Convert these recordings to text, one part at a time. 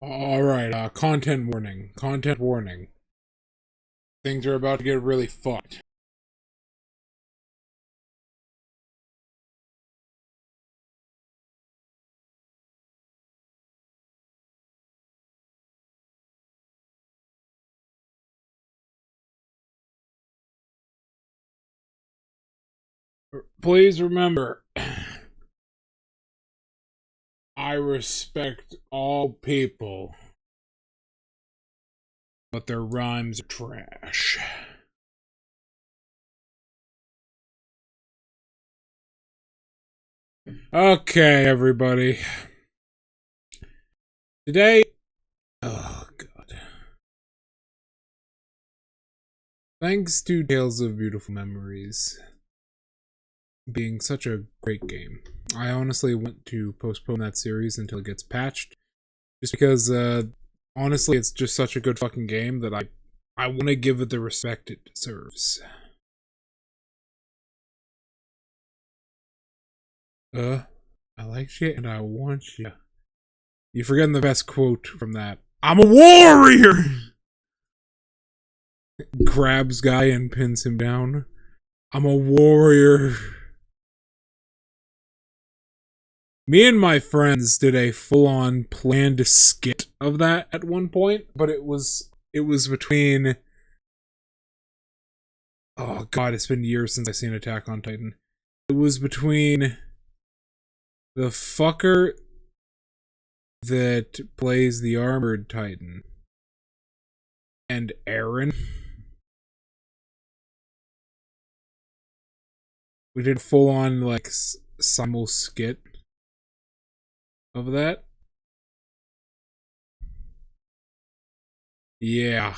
Alright, content warning. Content warning. Things are about to get really fucked. Please remember, I respect all people, but their rhymes are trash. Okay, everybody. Today. Oh, God. Thanks to Tales of Beautiful Memories being such a great game, I honestly want to postpone that series until it gets patched. Just because, honestly, it's just such a good fucking game that I want to give it the respect it deserves. I like you and I want you. You're forgetting the best quote from that. I'm a warrior! Grabs guy and pins him down. I'm a warrior. Me and my friends did a full-on planned skit of that at one point, but it was between. Oh god, it's been years since I've seen Attack on Titan. It was between the fucker that plays the armored Titan and Aaron. We did full on like simul skit of that. Yeah.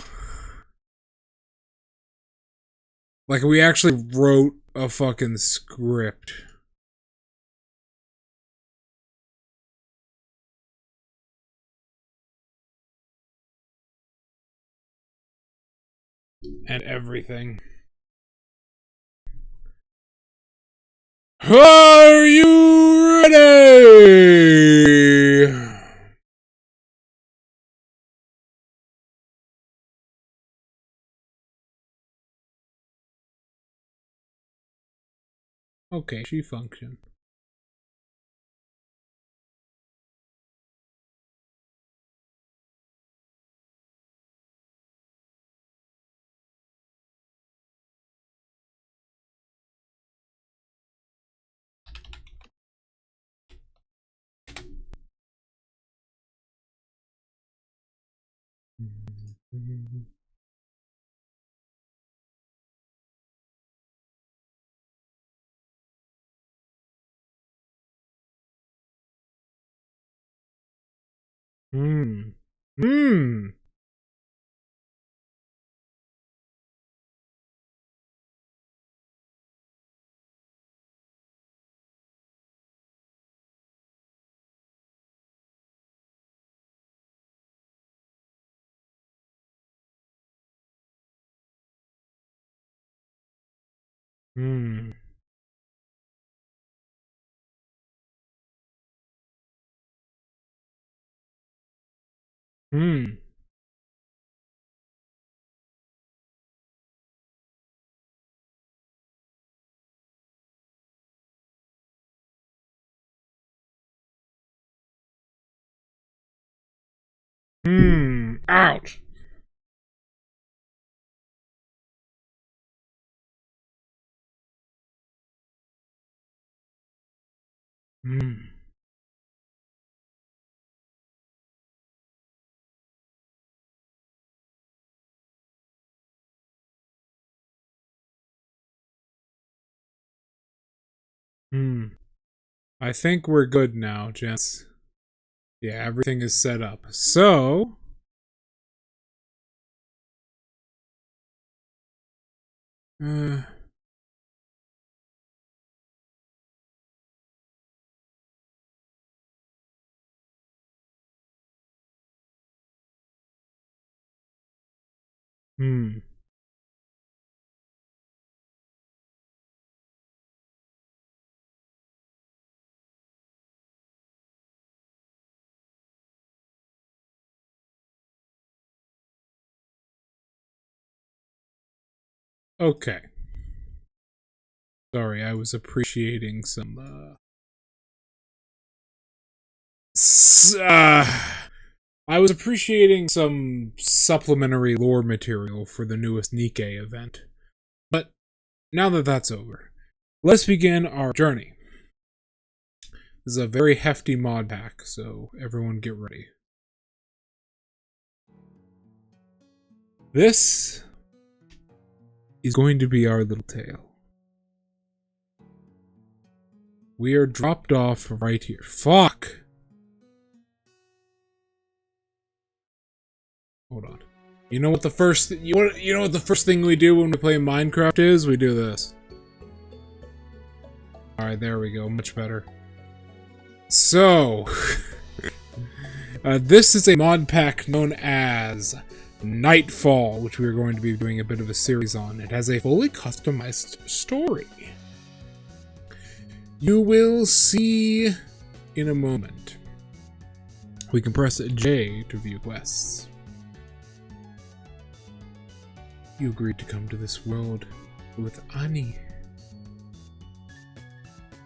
Like we actually wrote a fucking script. And everything. Are you ready? Okay, she functioned. Hmm. Hmm. Hmm. Hmm. Hmm. Ouch. Hmm. Hmm. I think we're good now, gents. Yeah, everything is set up. So. Uh, hmm. Okay. Sorry, I was appreciating some, I was appreciating some supplementary lore material for the newest Nikkei event. But now that that's over, let's begin our journey. This is a very hefty mod pack, so everyone get ready. This is going to be our little tale. We are dropped off right here. Fuck! Hold on. You know what the first you know what the first thing we do when we play Minecraft is? We do this. Alright, there we go. Much better. So, this is a mod pack known as Nightfall, which we're going to be doing a bit of a series on. It has a fully customized story. You will see in a moment. We can press J to view quests. You agreed to come to this world with Ani.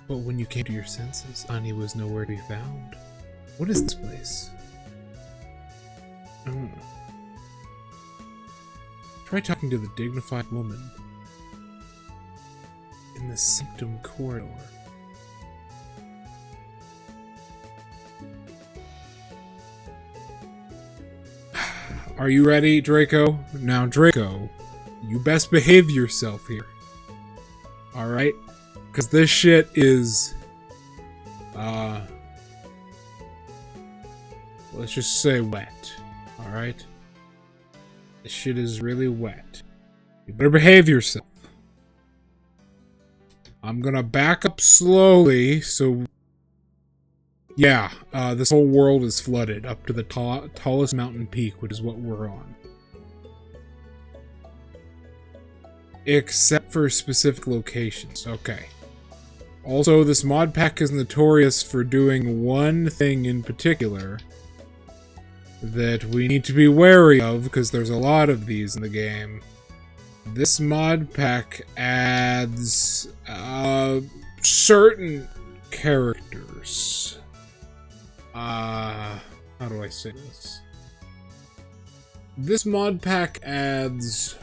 But when you came to your senses, Ani was nowhere to be found. What is this place? Oh. Try talking to the dignified woman in the sanctum corridor. Are you ready, Draco? Now, Draco, you best behave yourself here. Alright? Because this shit is... let's just say wet. Alright? This shit is really wet. You better behave yourself. I'm gonna back up slowly, so... Yeah, this whole world is flooded up to the tallest mountain peak, which is what we're on. Except for specific locations. Okay. Also, this mod pack is notorious for doing one thing in particular that we need to be wary of, because there's a lot of these in the game. This mod pack adds certain characters. How do I say this? This mod pack adds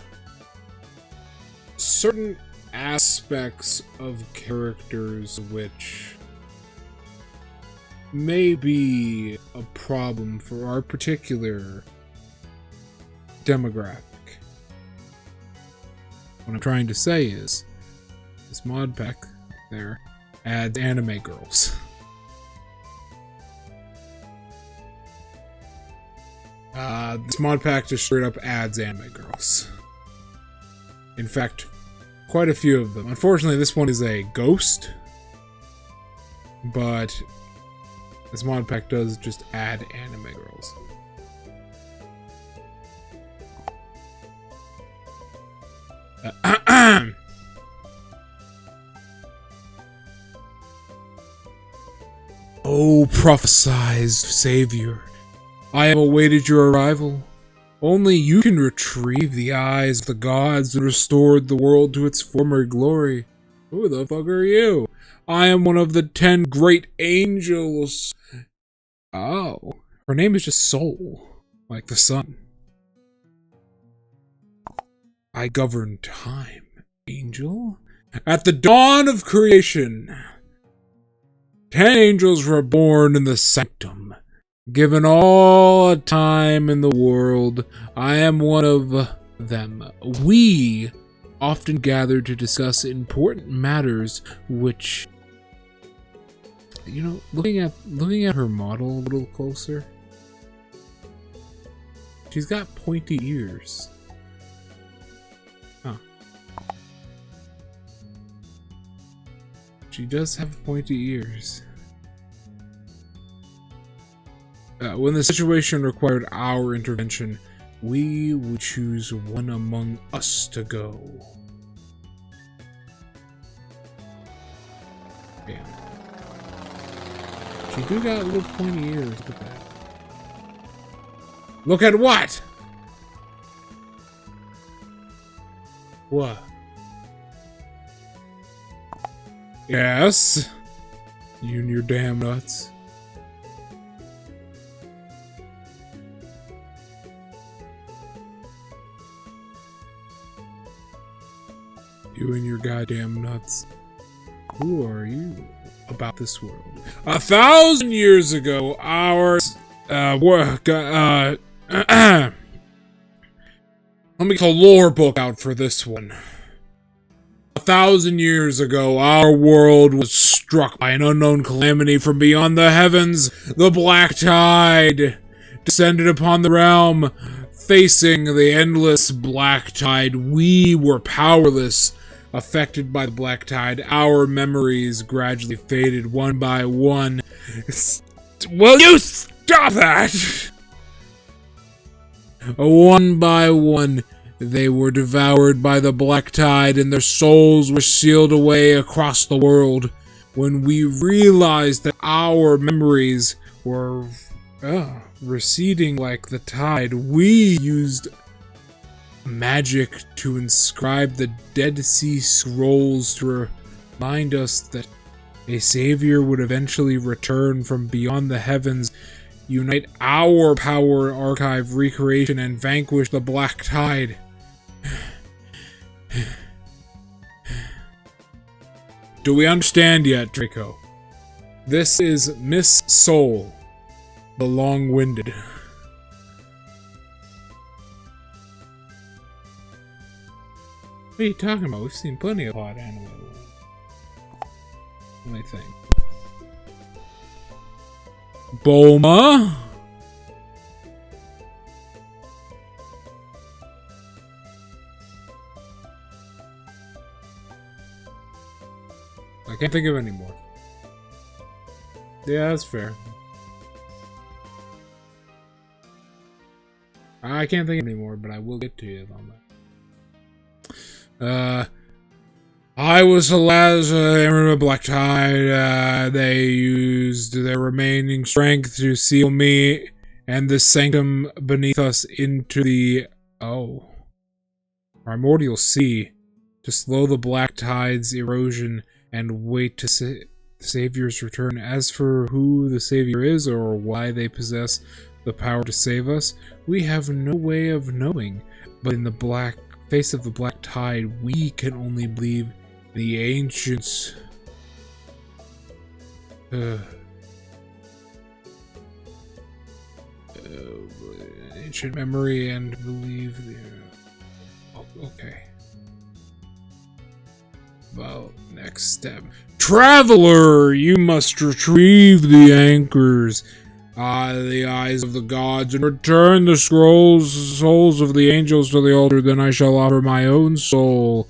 certain aspects of characters which may be a problem for our particular demographic. What I'm trying to say is, this mod pack there adds anime girls. This mod pack just straight up adds anime girls. In fact, quite a few of them. Unfortunately, this one is a ghost, but this mod pack does just add anime girls. Oh, prophesized savior, I have awaited your arrival. Only you can retrieve the eyes of the gods and restore the world to its former glory. Who the fuck are you? I am one of the 10 great angels. Oh, her name is just Soul, like the sun. I govern time, angel. At the dawn of creation, 10 angels were born in the sanctum. Given all time in the world, I am one of them. We often gather to discuss important matters which, you know, looking at her model a little closer, she's got pointy ears. Huh. She does have pointy ears. When the situation required our intervention, we would choose one among us to go. Damn. She do got little pointy ears. Look at that. Look at what? What? Yes? You and your damn nuts. You and your goddamn nuts. Who are you about this world? 1,000 years ago, let me get a lore book out for this one. 1,000 years ago, our world was struck by an unknown calamity from beyond the heavens. The black tide descended upon the realm. Facing the endless black tide, we were powerless. Affected by the black tide, our memories gradually faded one by one. Will you stop that? One by one, they were devoured by the black tide and their souls were sealed away across the world. When we realized that our memories were receding like the tide, we used magic to inscribe the Dead Sea Scrolls to remind us that a savior would eventually return from beyond the heavens, unite our power, archive recreation, and vanquish the black tide. Do we understand yet, Draco? This is Miss Soul, the long-winded. What are you talking about? We've seen plenty of hot anime. Let me think. Bulma? I can't think of any more. Yeah, that's fair. I can't think of any more, but I will get to you on that. I was the last Emerald Black Tide. They used their remaining strength to seal me and the sanctum beneath us into the primordial sea to slow the black tide's erosion and wait to the Savior's return. As for who the Savior is or why they possess the power to save us, we have no way of knowing. But in the face of the black tide, we can only believe the ancients. Ancient memory and believe. Okay. Well, next step. Traveler, you must retrieve the anchors. The eyes of the gods, and return the souls of the angels to the altar. Then I shall offer my own soul,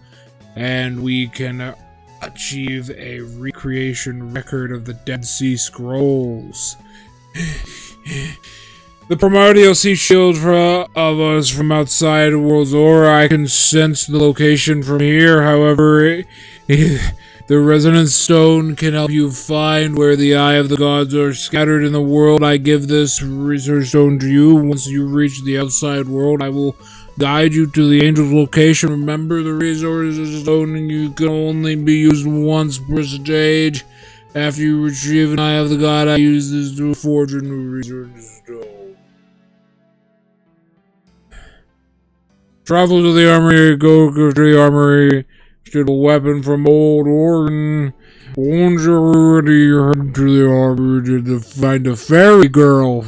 and we can achieve a recreation record of the Dead Sea Scrolls. The primordial sea shield of us from outside the world's aura. I can sense the location from here. However, the resonance stone can help you find where the eye of the gods are scattered in the world. I give this research stone to you. Once you reach the outside world, I will guide you to the angel's location. Remember, the resource stone and you can only be used once per stage. After you retrieve an eye of the god, I use this to forge a new research stone. Travel to the armory, go to the armory. Get a weapon from Old Oregon. Once you're ready, head to the armory to find a fairy girl.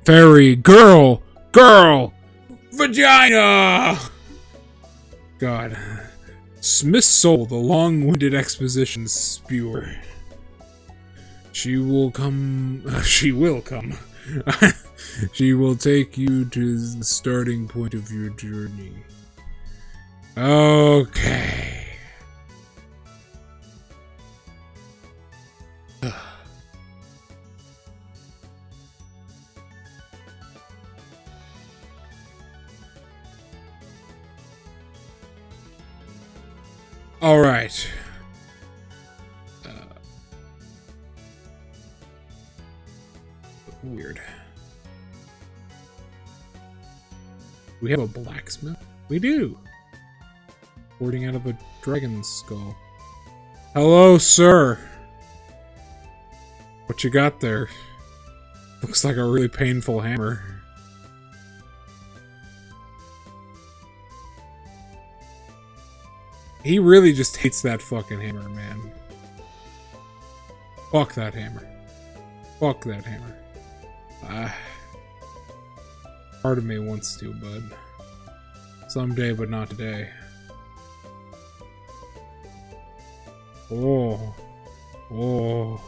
Fairy girl. Vagina! God. Miss Soul, the long-winded exposition spewer. She will come. She will take you to the starting point of your journey. Okay. All right. Weird. We have a blacksmith? We do. Pouring out of a dragon's skull. Hello, sir. What you got there? Looks like a really painful hammer. He really just hates that fucking hammer, man. Fuck that hammer. Fuck that hammer. Part of me wants to, bud. Someday, but not today. Oh. Oh.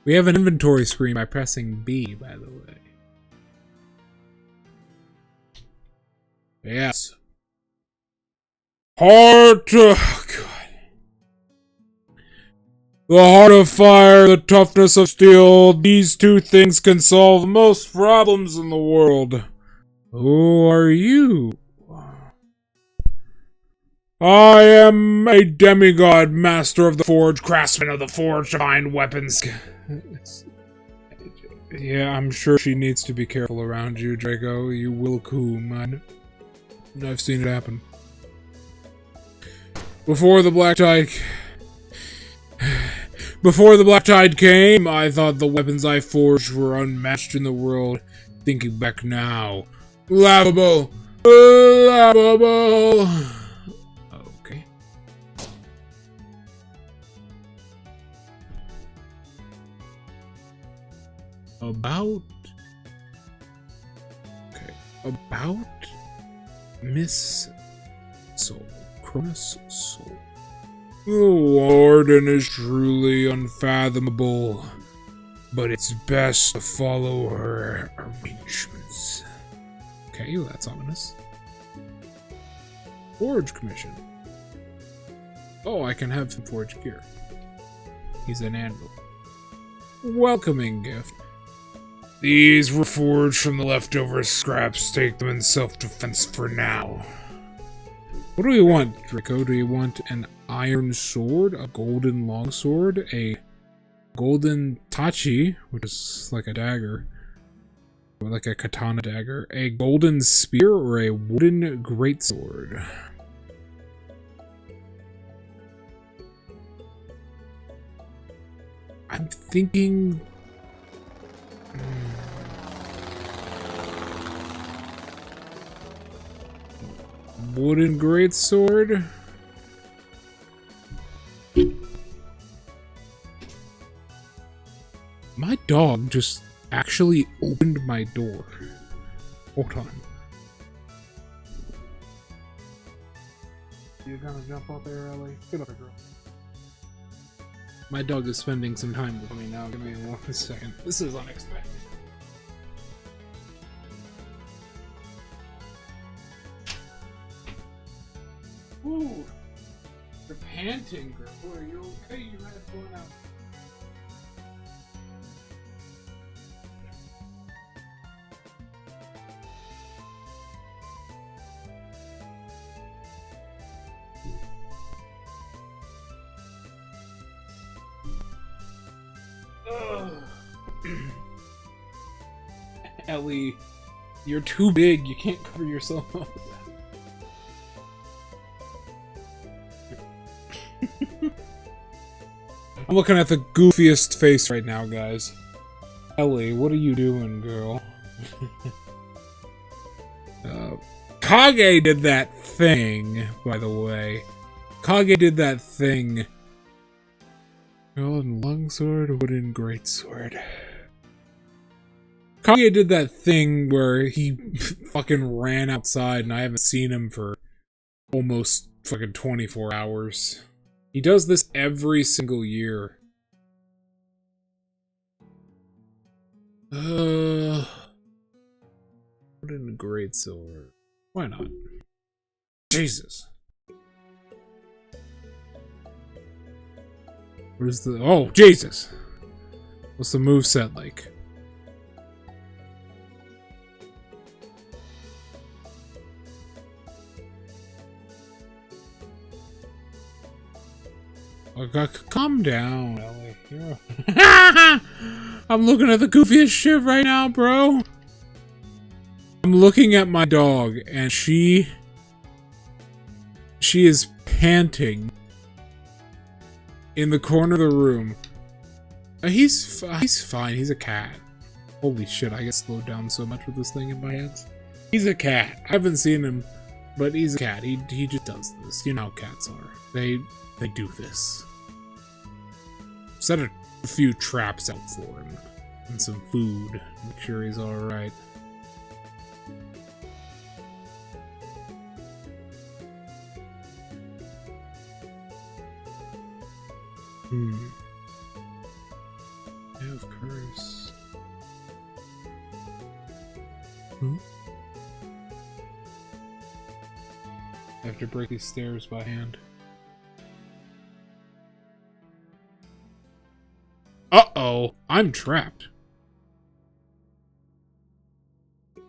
We have an inventory screen by pressing B, by the way. Yes. Heart. Oh, God. The heart of fire, the toughness of steel. These two things can solve most problems in the world. Who are you? I am a demigod, master of the forge, craftsman of the forge, divine weapons. Yeah, I'm sure she needs to be careful around you, Draco. You will coup, man. I've seen it happen. Before the Black Tide came, I thought the weapons I forged were unmatched in the world. Thinking back now. Laughable! Laughable! Okay. About Miss Soul. Cronus Soul. The warden is truly unfathomable, but it's best to follow her arrangements. Okay, well, that's ominous. Forge commission. Oh, I can have some forge gear. He's an anvil. Welcoming gift. These were forged from the leftover scraps. Take them in self-defense for now. What do we want, Draco? Do you want an iron sword, a golden longsword, a golden tachi, which is like a dagger, or like a katana dagger, a golden spear, or a wooden greatsword? I'm thinking... wooden greatsword? My dog just actually opened my door. Hold on. You gonna jump out there, Ellie? Get up there, girl. My dog is spending some time with me now. Give me 1 second. This is unexpected. Ooh, you're panting, girl. Are you okay? You had it going out. Ellie, you're too big. You can't cover yourself up. I'm looking at the goofiest face right now, guys. Ellie, what are you doing, girl? Kage did that thing, by the way. Kage did that thing. Golden longsword, wooden greatsword. Kage did that thing where he fucking ran outside and I haven't seen him for almost fucking 24 hours. He does this every single year. Wooden greatsword. Why not? Jesus. Where's the... oh, Jesus! What's the moveset like? Oh, calm down, Ellie. I'm looking at the goofiest shit right now, bro. I'm looking at my dog, and she She is panting in the corner of the room. He's fine. He's a cat. Holy shit, I get slowed down so much with this thing in my hands. He's a cat. I haven't seen him, but he's a cat. He just does this. You know how cats are. They do this. Set a few traps out for him. And some food. Make sure he's alright. Yeah, of course. I have to break these stairs by hand. Uh-oh! I'm trapped.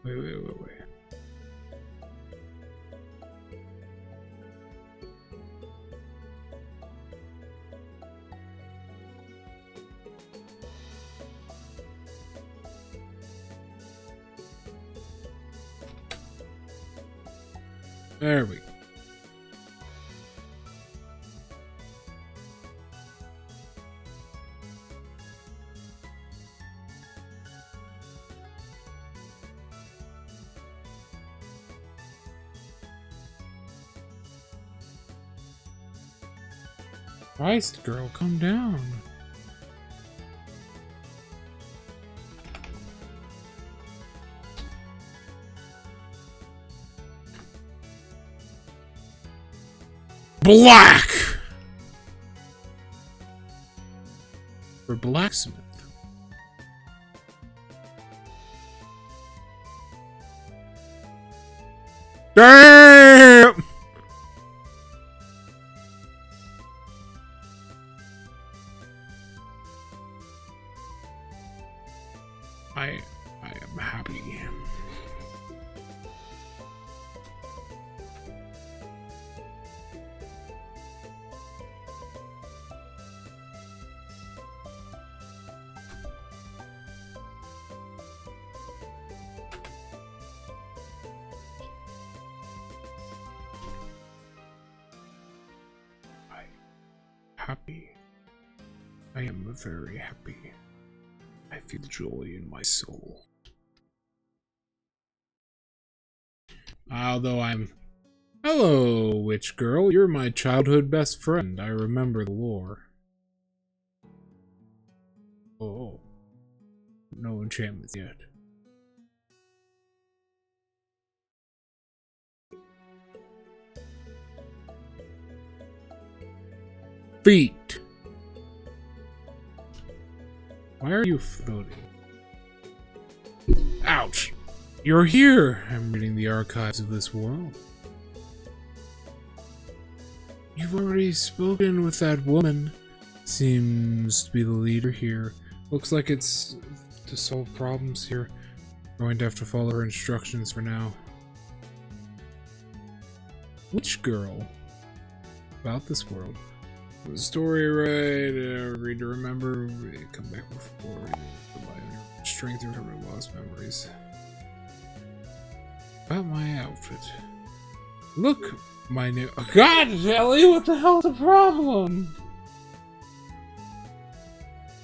Wait. There we go. Christ, girl, calm down. Black! For blacksmith. Damn! I am happy. Happy. I am very happy. I feel joy in my soul. Although Hello, witch girl. You're my childhood best friend. I remember the lore. Oh. No enchantments yet. Feet. Why are you floating? Ouch! You're here! I'm reading the archives of this world. You've already spoken with that woman. Seems to be the leader here. Looks like it's to solve problems here. I'm going to have to follow her instructions for now. Which girl? About this world. The story right, read to remember, come back before, strength or lost memories. About my outfit. Look, my new— oh, God, Ellie, what the hell's the problem?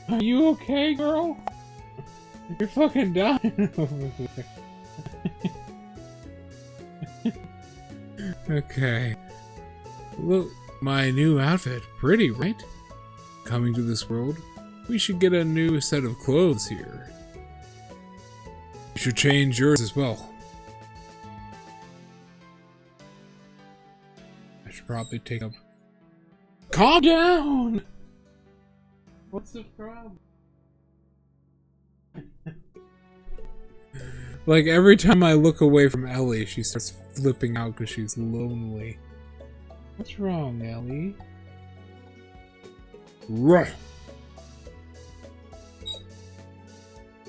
Are you okay, girl? You're fucking dying over there. Okay. Look. My new outfit. Pretty, right? Coming to this world, we should get a new set of clothes here. You should change yours as well. I should probably take up— calm down! What's the problem? Like, every time I look away from Ellie, she starts flipping out because she's lonely. What's wrong, Ellie? Ruh.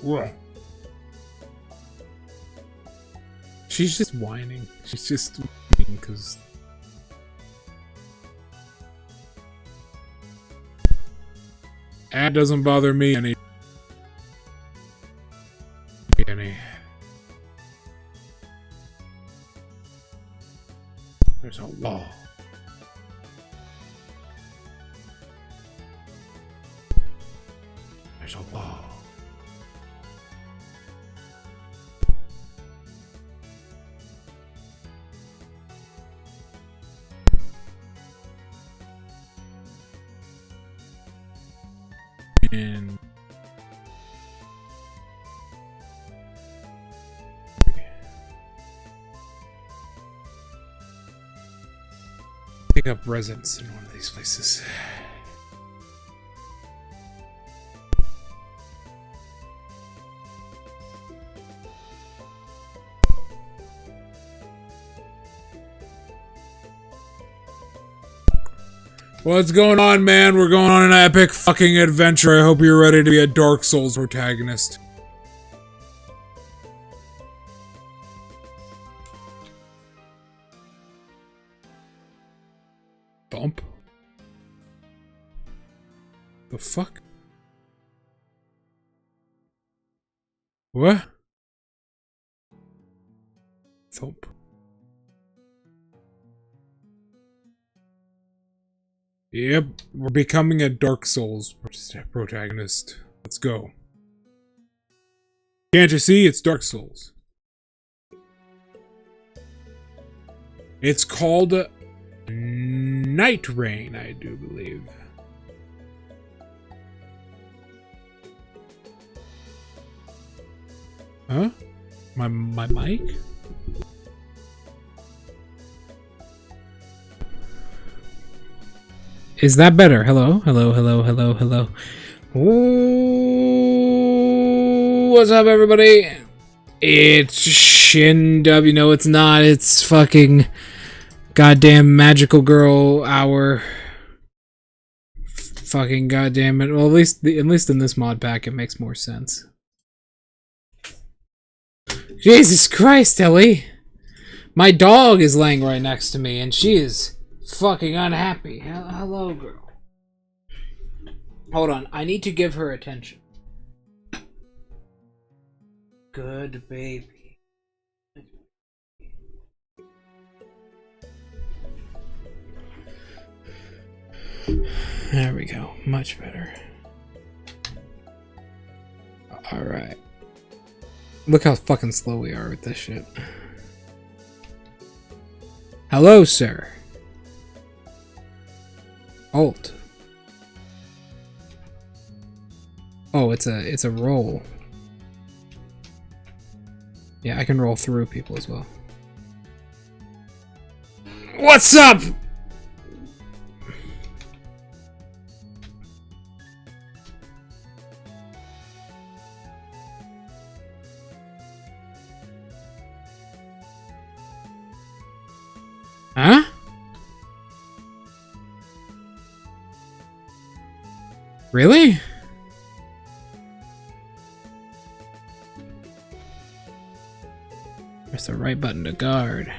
Ruh. She's just whining. She's just whining because... that doesn't bother me any. There's a wall. there's a wall. And pick up residence in one of these places. What's going on, man? We're going on an epic fucking adventure. I hope you're ready to be a Dark Souls protagonist. Bump? The fuck? What? Thump. Yep, we're becoming a Dark Souls protagonist. Let's go. Can't you see? It's Dark Souls. It's called Night Rain, I do believe. Huh? My mic? Is that better? Hello? Hello, hello, hello, hello. Ooh, what's up, everybody? It's Shin W. No, it's not. It's fucking goddamn magical girl hour. Fucking goddamn it. Well, at least in this mod pack, it makes more sense. Jesus Christ, Ellie! My dog is laying right next to me, and she is fucking unhappy. Hello, girl. Hold on, I need to give her attention. Good baby. There we go. Much better. Alright. Look how fucking slow we are with this shit. Hello, sir. Alt. Oh, it's a roll. Yeah, I can roll through people as well. What's up? Huh? Really? Press the right button to guard.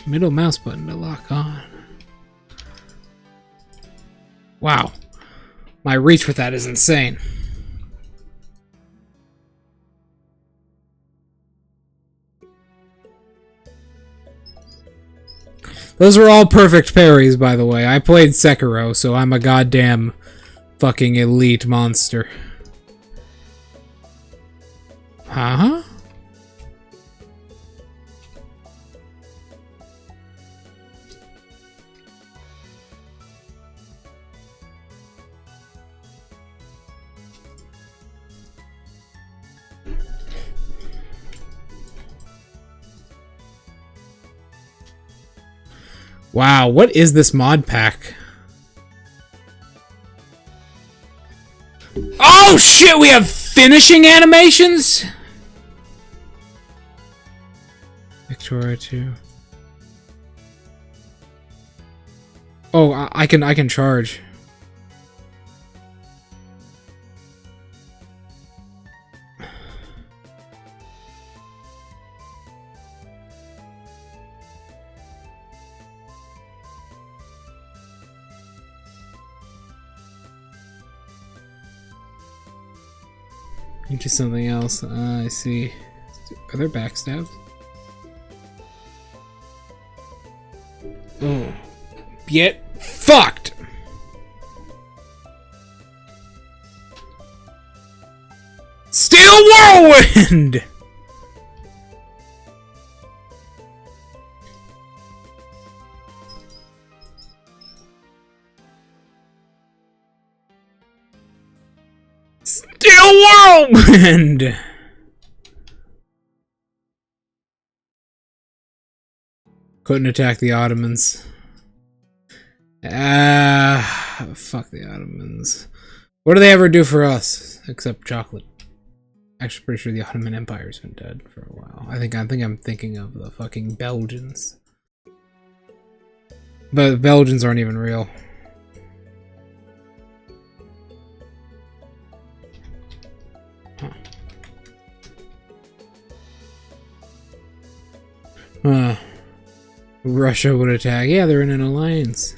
Middle mouse button to lock on. Wow. My reach with that is insane. Those were all perfect parries, by the way. I played Sekiro, so I'm a goddamn fucking elite monster. Huh? Wow, what is this mod pack? Oh shit, we have finishing animations? Victoria 2. Oh, I can charge. into something else. I see. Are there backstabs? Oh. Get fucked! Steel Whirlwind! Steel Whirlwind! Couldn't attack the Ottomans. Fuck the Ottomans. What do they ever do for us? Except chocolate. Actually, pretty sure the Ottoman Empire's been dead for a while. I think I'm thinking of the fucking Belgians. But the Belgians aren't even real. Huh. Russia would attack. Yeah, they're in an alliance.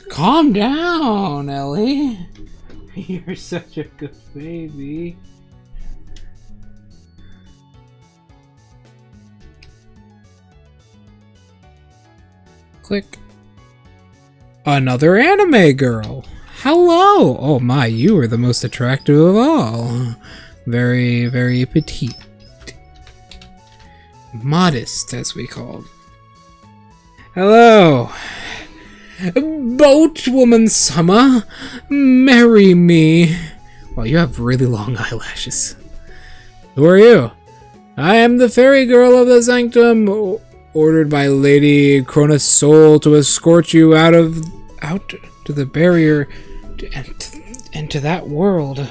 Calm down, Ellie. You're such a good baby. Click. Another anime girl. Hello. Oh my, you are the most attractive of all. Very, very petite. Modest, as we called. Hello. Boatwoman Summer, marry me. Well, you have really long eyelashes. Who are you? I am the fairy girl of the sanctum, ordered by Lady Cronus Soul to escort you out to the barrier and to that world.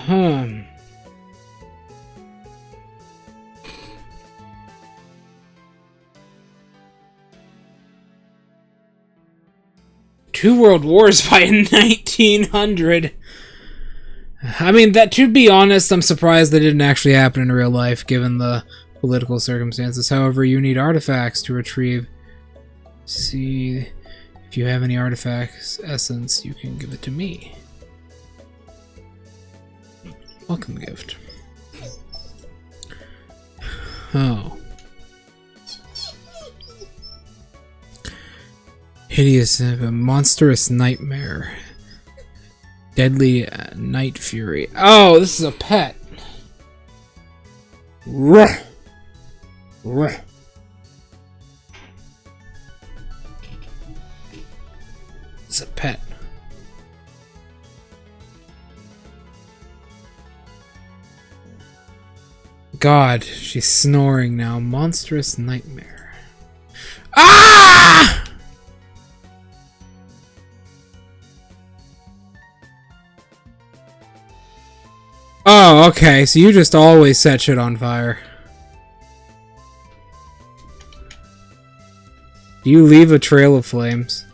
Two world wars by 1900. I mean, that, to be honest, I'm surprised that didn't actually happen in real life, given the political circumstances. However, you need artifacts to retrieve. See, if you have any artifacts essence, you can give it to me. Welcome gift. Oh. Hideous, monstrous nightmare. Deadly night fury. Oh, this is a pet. Ruh. Ruh. It's a pet. God, she's snoring now. Monstrous nightmare. Ah! Oh, okay, so you just always set shit on fire. Do you leave a trail of flames?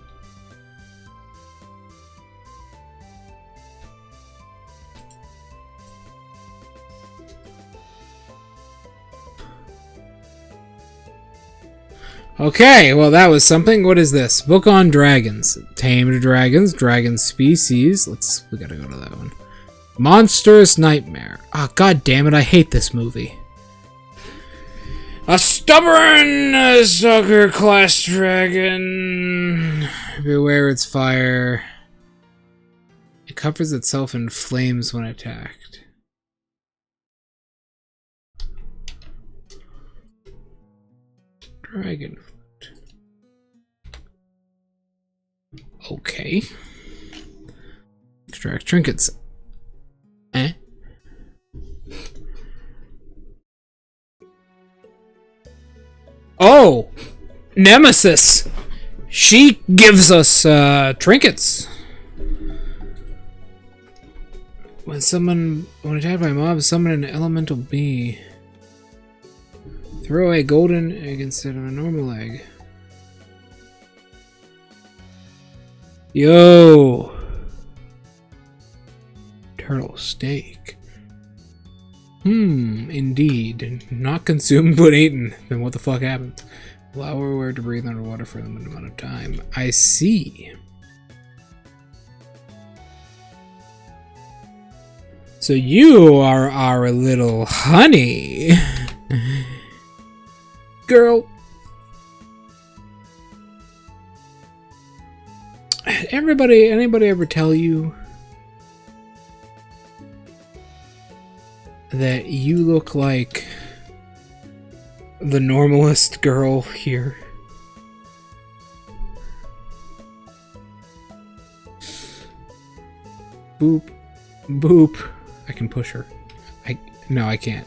Okay, well that was something. What is this? Book on dragons. Tamed dragons, dragon species. We gotta go to that one. Monstrous nightmare. Ah, oh, god damn it, I hate this movie. A stubborn soccer class dragon. Beware its fire. It covers itself in flames when attacked. Dragon fruit. Okay. Extract trinkets. Eh? Oh! Nemesis! She gives us trinkets. When attacked by mobs, summon an elemental bee. Throw a golden egg instead of a normal egg. Yo! Turtle steak. Indeed. Not consumed but eaten. Then what the fuck happened? Allow where to breathe underwater for a limited amount of time. I see. So you are our little honey. Girl. Anybody ever tell you that you look like the normalest girl here? Boop. Boop. I can push her. No, I can't.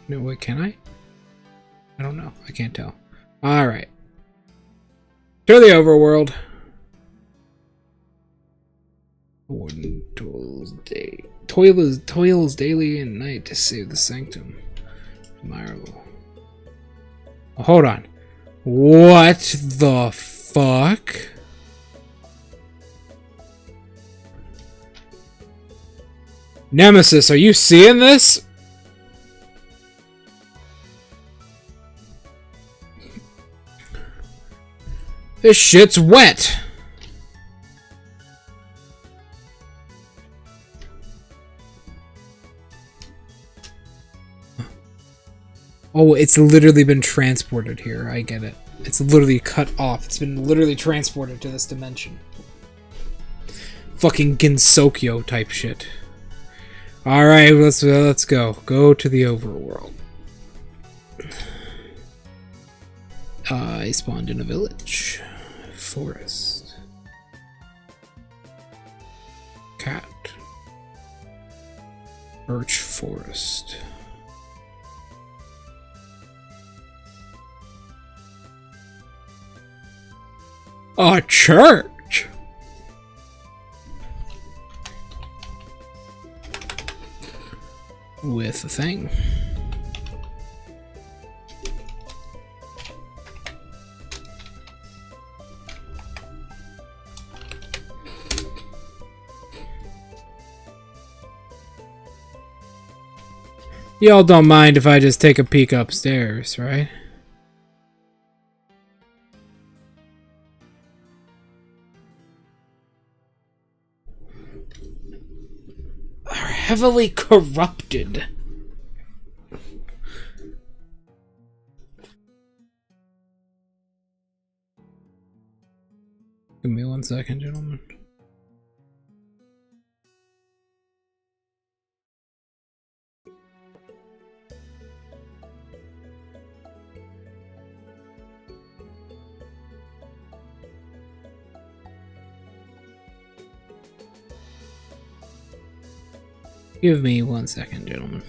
No, wait, can I? I don't know. I can't tell. Alright. To the overworld. Warden toils daily and night to save the sanctum. Admirable. Oh, hold on. What the fuck? Nemesis, are you seeing this? This shit's wet. Oh, it's literally been transported here. I get it. It's literally cut off. It's been literally transported to this dimension. Fucking Gensokyo type shit. Alright, let's go. Go to the overworld. I spawned in a village. Forest. Cat. Birch forest. A church! With a thing. Y'all don't mind if I just take a peek upstairs, right? Are heavily corrupted. Give me 1 second, gentlemen. Give me 1 second, gentlemen.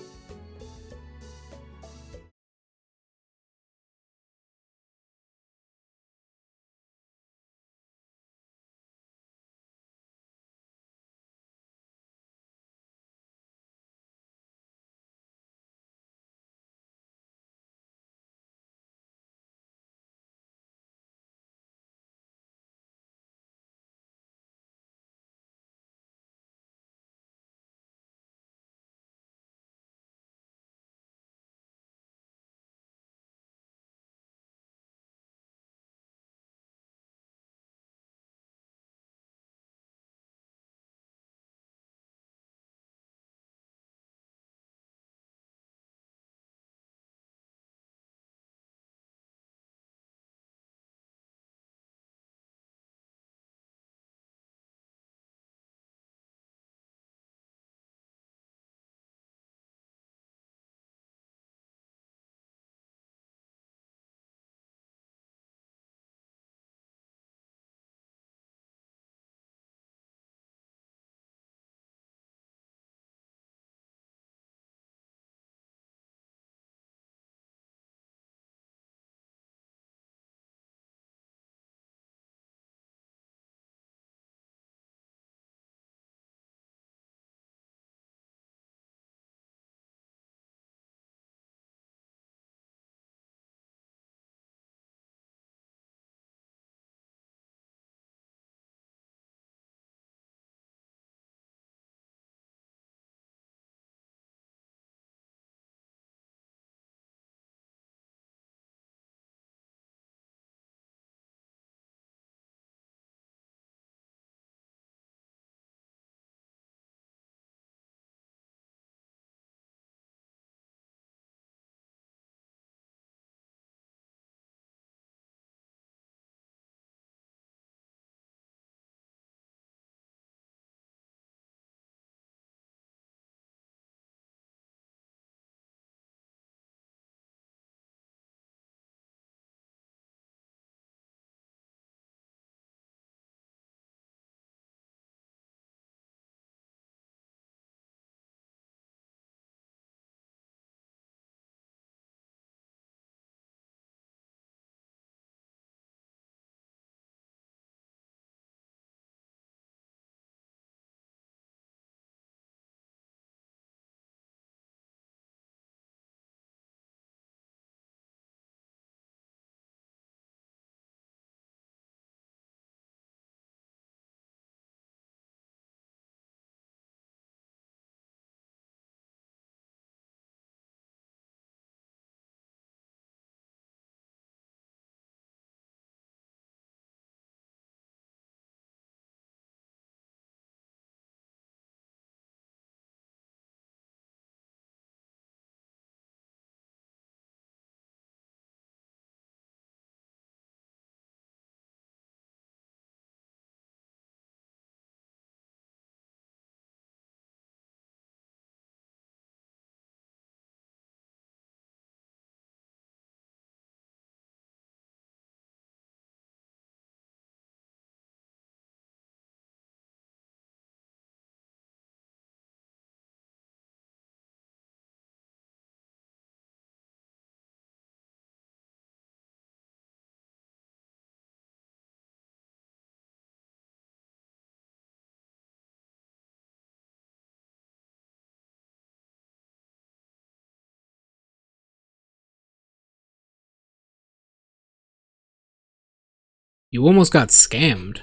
You almost got scammed.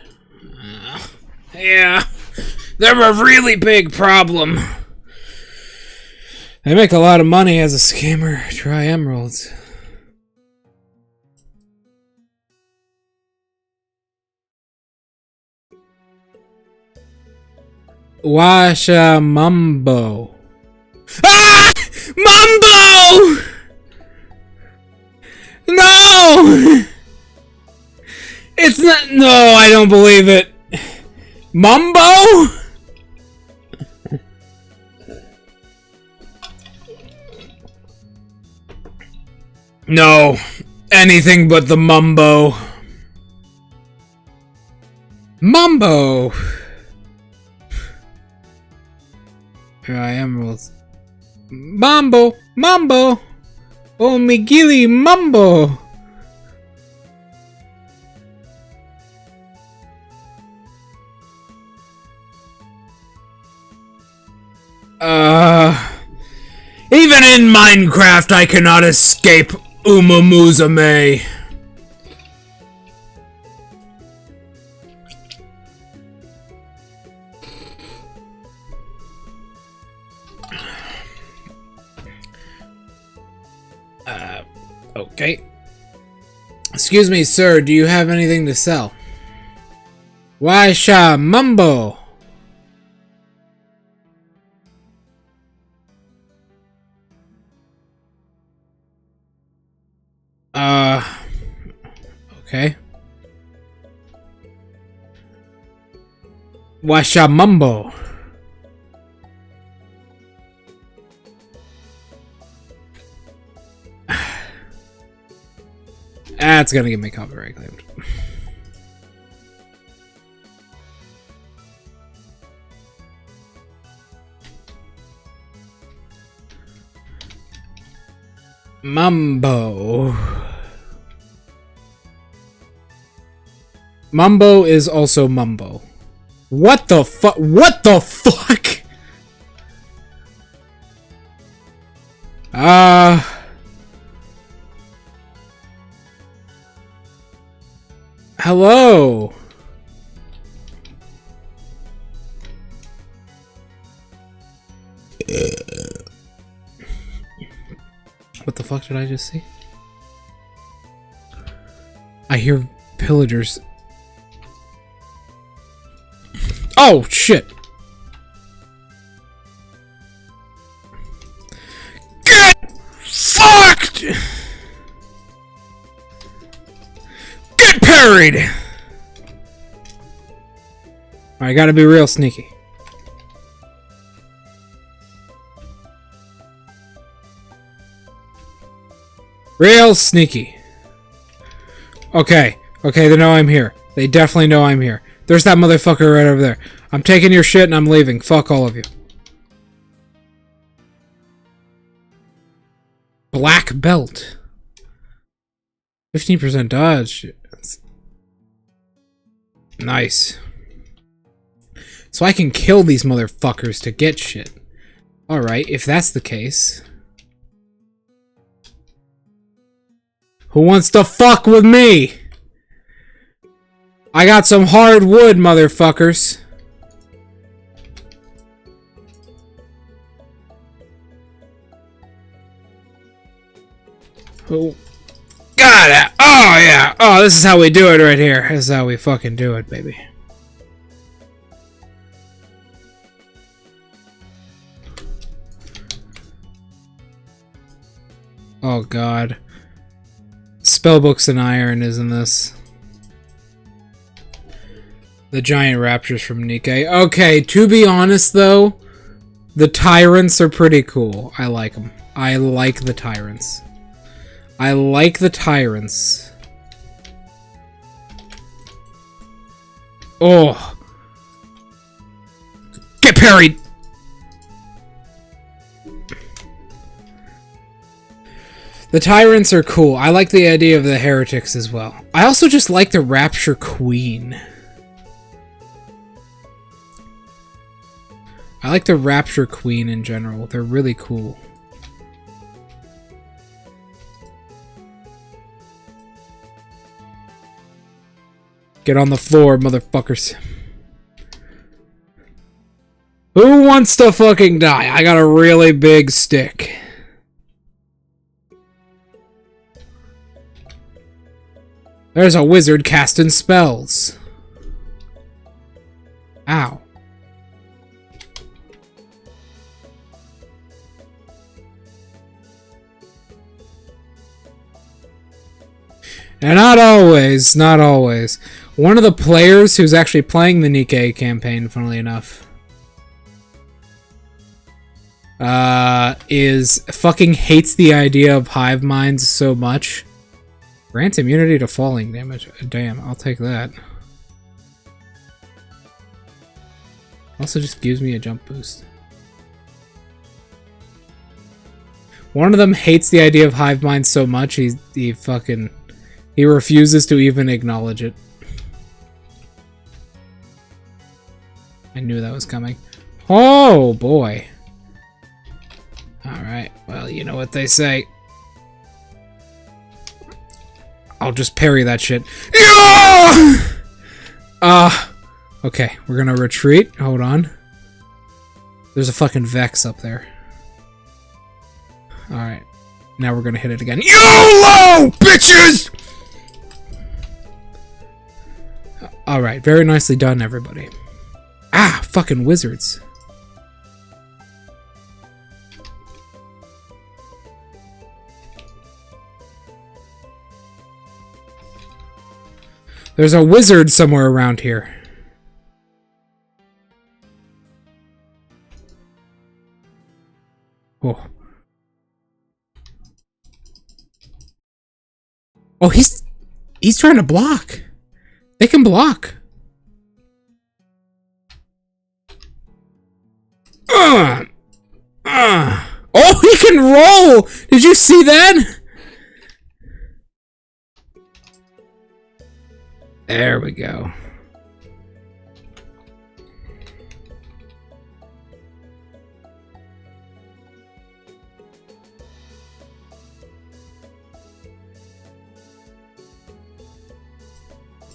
Yeah, they're a really big problem. I make a lot of money as a scammer. Try emeralds. Washa Mumbo. Ah! Mumbo! No! It's not. No, I don't believe it. Mumbo? No. Anything but the Mumbo. Mumbo! Emeralds. Mambo! Mambo! Oh, Migili Mumbo! Even in Minecraft, I cannot escape Umamuzame. Okay. Excuse me, sir, do you have anything to sell? Waisha Mumbo! Okay. Waisha Mumbo! That's gonna get me copyright claimed. Mumbo. Mumbo is also Mumbo. What the fuck? What the fuck? Hello. What the fuck did I just see? I hear pillagers. Oh, shit. Get fucked! Get parried! I gotta be real sneaky. Real sneaky. Okay. Okay, they know I'm here. They definitely know I'm here. There's that motherfucker right over there. I'm taking your shit and I'm leaving. Fuck all of you. Black belt. 15% dodge. Nice. So I can kill these motherfuckers to get shit. Alright, if that's the case. Who wants to fuck with me? I got some hard wood, motherfuckers. Who? Got it! Oh, yeah! Oh, this is how we do it right here. This is how we fucking do it, baby. Oh, God. Spellbooks and iron, isn't this? The giant raptors from Nikkei. Okay, to be honest, though, the tyrants are pretty cool. I like them. I like the tyrants. I like the tyrants. Oh. Get parried! The tyrants are cool. I like the idea of the heretics as well. I also just like the Rapture Queen. I like the Rapture Queen in general. They're really cool. Get on the floor, motherfuckers. Who wants to fucking die? I got a really big stick. There's a wizard casting spells. Ow. And not always, not always. One of the players who's actually playing the Nikkei campaign, funnily enough, fucking hates the idea of hive minds so much. Grants immunity to falling damage. Damn, I'll take that. Also just gives me a jump boost. One of them hates the idea of hive minds so much, he refuses to even acknowledge it. I knew that was coming. Oh, boy. Alright, well, you know what they say. I'll just parry that shit. Okay, we're gonna retreat. Hold on. There's a fucking Vex up there. Alright, now we're gonna hit it again. YOLO, bitches! Alright, very nicely done, everybody. Ah, fucking wizards. There's a wizard somewhere around here. Oh. Oh, he's trying to block. They can block. Oh, he can roll! Did you see that? There we go.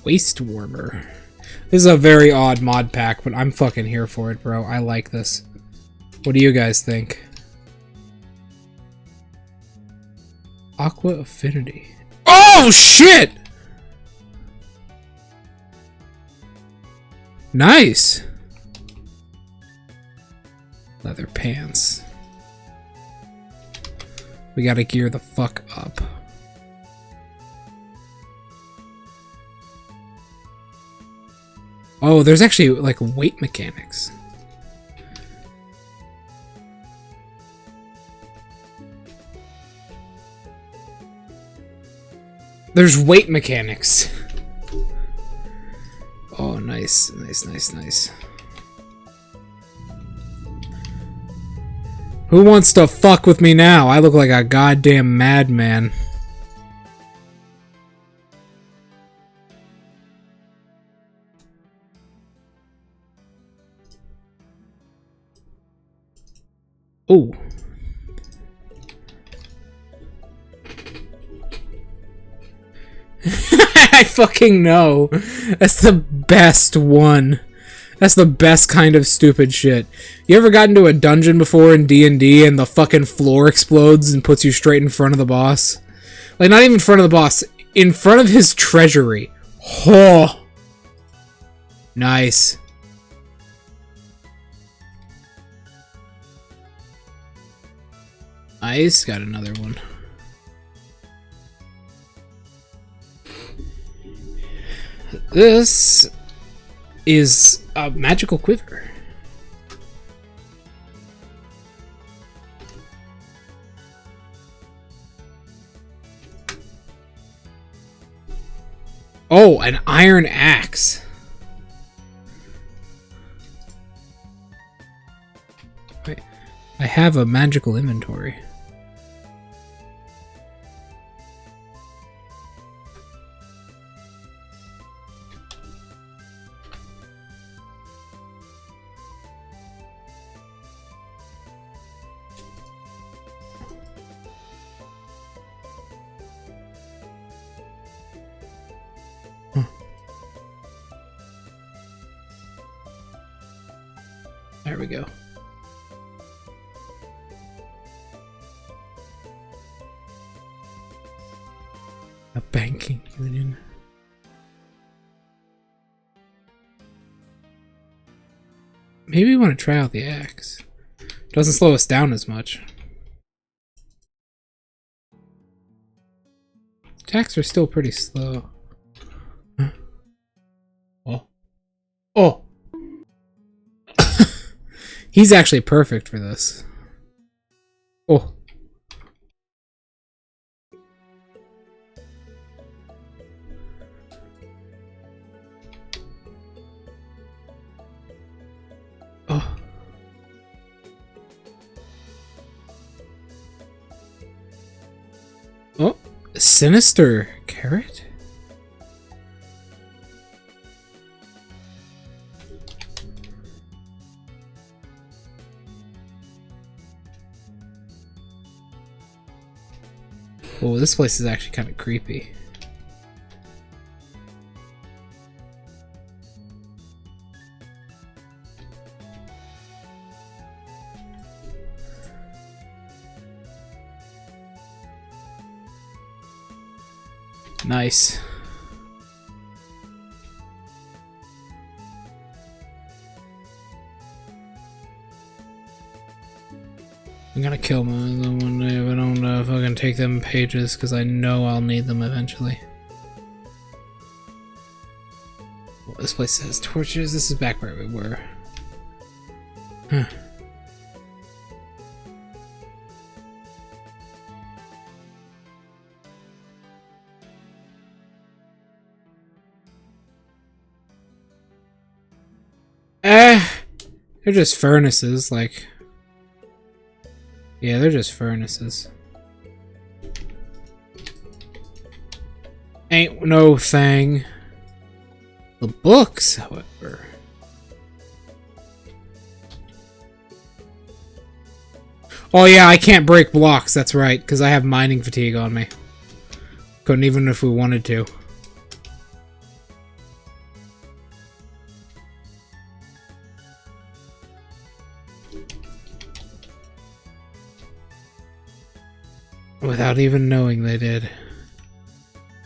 Waste Warmer. This is a very odd mod pack, but I'm fucking here for it, bro. I like this. What do you guys think? Aqua Affinity. Oh, shit! Nice! Leather pants. We gotta gear the fuck up. Oh, there's actually, like, weight mechanics. There's weight mechanics. Oh, nice, nice, nice, nice. Who wants to fuck with me now? I look like a goddamn madman. Oh. I fucking know. That's the best one. That's the best kind of stupid shit. You ever got into a dungeon before in D&D and the fucking floor explodes and puts you straight in front of the boss? Like, not even in front of the boss. In front of his treasury. Oh. Nice. Nice. Got another one. This is a magical quiver. Oh, an iron axe. Wait, I have a magical inventory. There we go. A banking union. Maybe we want to try out the axe. Doesn't slow us down as much. Attacks are still pretty slow. Huh? Oh. Oh! He's actually perfect for this. Oh. Oh. Oh, sinister carrot? Oh, this place is actually kind of creepy. Nice. I'm gonna kill them one day if I don't fucking take them pages, because I know I'll need them eventually. Well, this place has torches. This is back where we were. Huh. They're just furnaces, like... Yeah, they're just furnaces. Ain't no thing. The books, however... Oh yeah, I can't break blocks, that's right, because I have mining fatigue on me. Couldn't even if we wanted to. Without even knowing they did.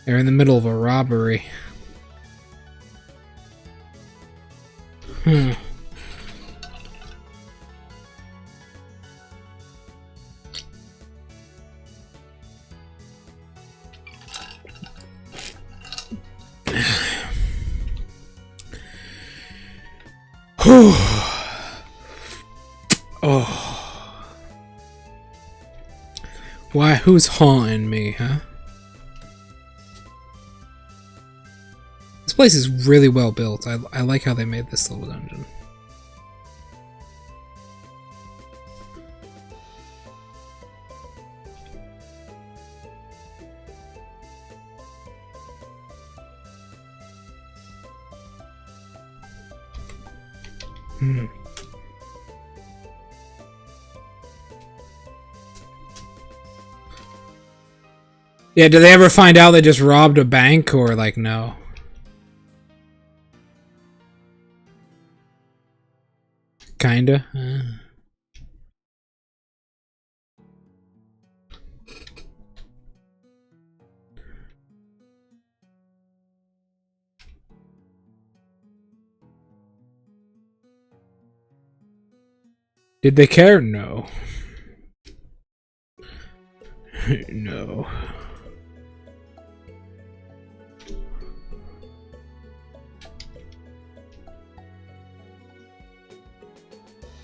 They're in the middle of a robbery. Hmm. Oh. Why, who's haunting me, huh? This place is really well built. I like how they made this little dungeon. Hmm. Yeah, do they ever find out they just robbed a bank, or like, no? Kinda. Did they care? No. No.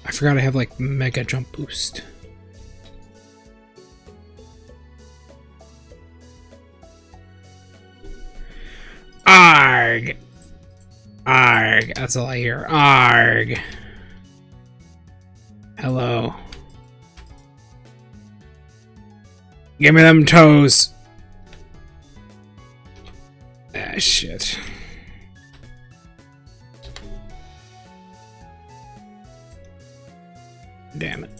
I forgot I have like mega jump boost. Arg! Arg! That's all I hear. Arg! Hello. Give me them toes. Ah, shit. Damn it.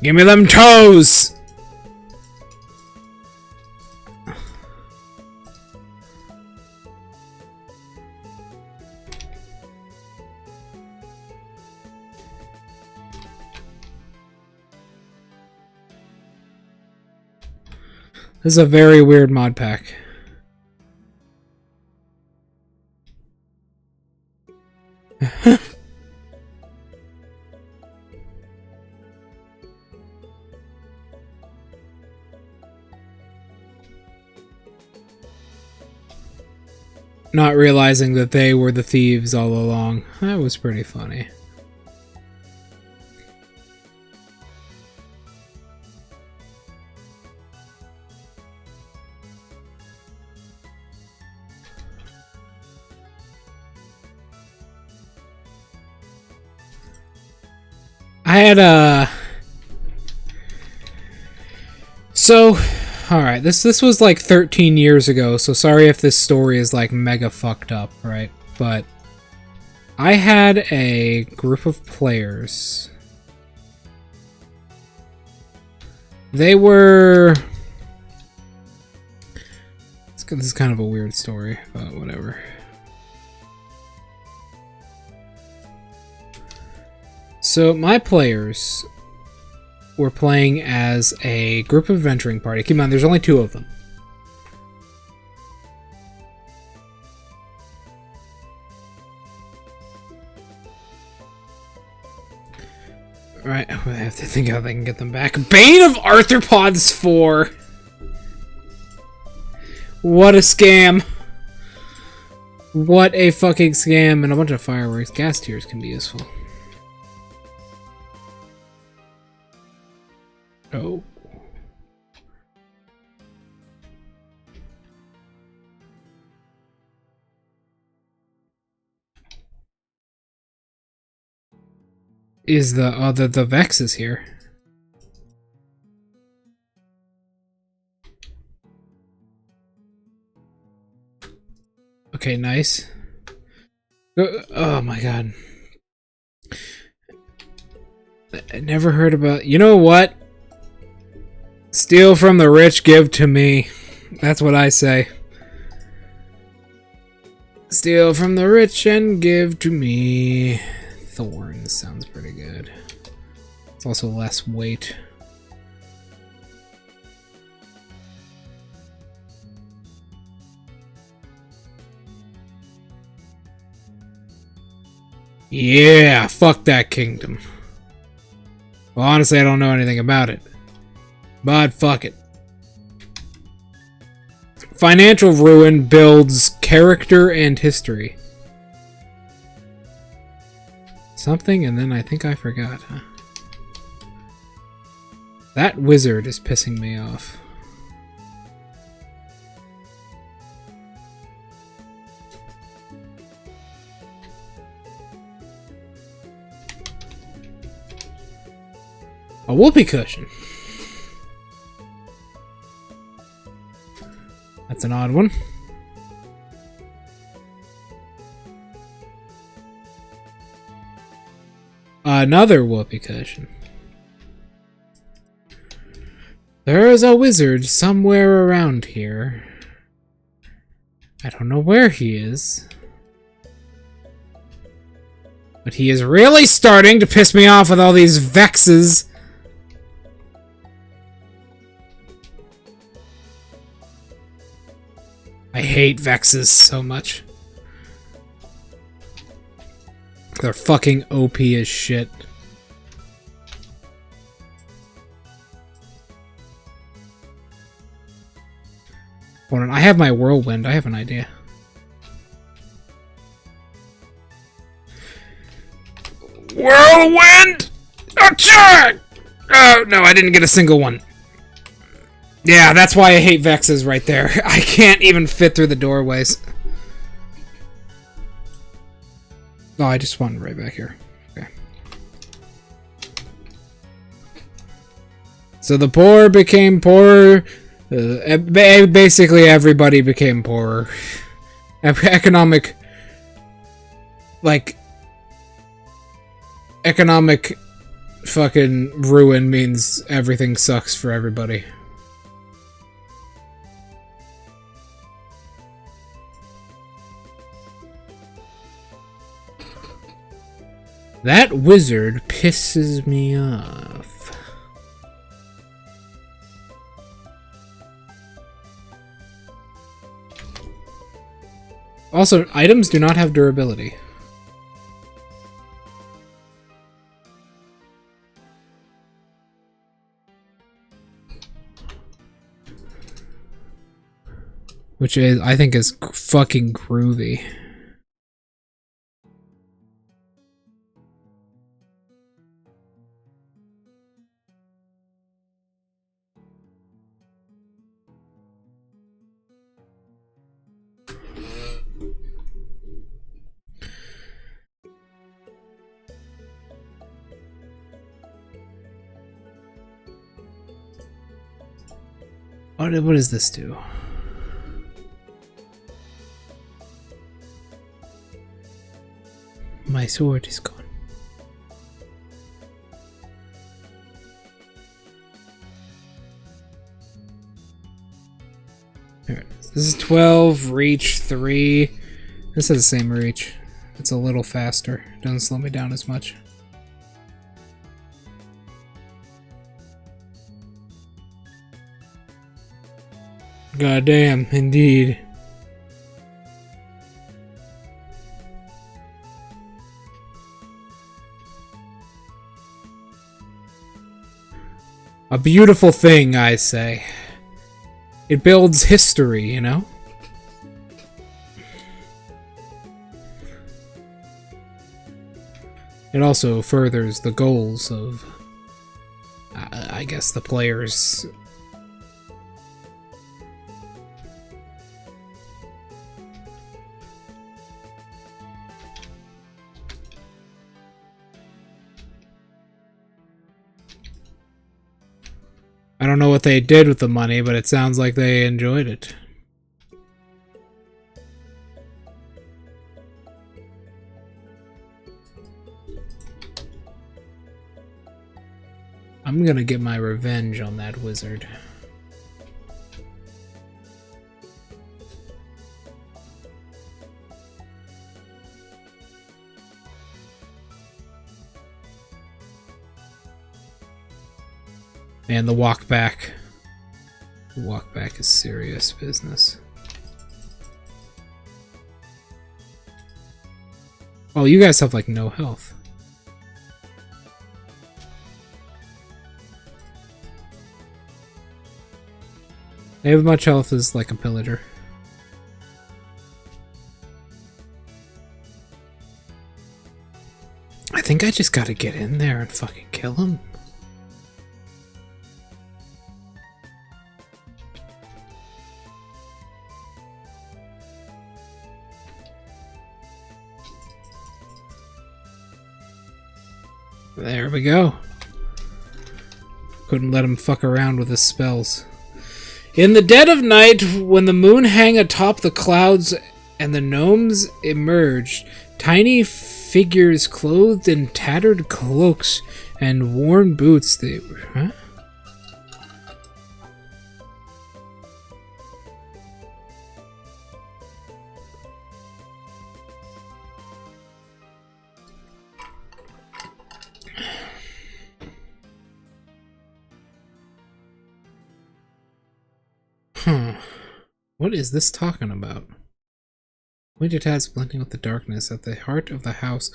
Give me them toes! This is a very weird mod pack. Not realizing that they were the thieves all along. That was pretty funny. I had a... So, alright, this was like 13 years ago, so sorry if this story is like mega fucked up, right? But I had a group of players. They were... This is kind of a weird story, but whatever. So my players were playing as a group of adventuring party. Keep in mind, there's only 2 of them. Right, I have to think how they can get them back. Bane of Arthropods 4! What a scam! What a fucking scam, and a bunch of fireworks. Gas tiers can be useful. Oh. Is the Vex is here. Okay, nice. Oh my god. I never heard about... You know what? Steal from the rich, give to me. That's what I say. Steal from the rich and give to me. Thorns sounds pretty good. It's also less weight. Yeah, fuck that kingdom. Well, honestly, I don't know anything about it. But fuck it. Financial ruin builds character and history. Something, and then I think I forgot, huh? That wizard is pissing me off. A whoopee cushion. That's an odd one. Another whoopee cushion. There is a wizard somewhere around here. I don't know where he is. But he is really starting to piss me off with all these vexes. I hate vexes so much. They're fucking OP as shit. Hold on, I have my whirlwind. I have an idea. Whirlwind! Attack! Oh, no, I didn't get a single one. Yeah, that's why I hate vexes right there. I can't even fit through the doorways. Oh, I just spawned right back here. Okay. So the poor became poorer. Basically, everybody became poorer. Economic fucking ruin means everything sucks for everybody. That wizard pisses me off. Also, items do not have durability. Which is, I think, is fucking groovy. What does this do? My sword is gone. There it is. This is 12, reach 3. This has the same reach. It's a little faster. Doesn't slow me down as much. Goddamn, indeed. A beautiful thing, I say. It builds history, you know? It also furthers the goals of, I guess, the players. I don't know what they did with the money, but it sounds like they enjoyed it. I'm gonna get my revenge on that wizard. And the walk back. The walk back is serious business. Oh, you guys have like no health. They have as much health as like a pillager. I think I just gotta get in there and fucking kill him. There we go. Couldn't let him fuck around with his spells. In the dead of night, when the moon hung atop the clouds and the gnomes emerged, tiny figures clothed in tattered cloaks and worn boots. They were, huh? What is this talking about? Winter tides blending with the darkness. At the heart of the house,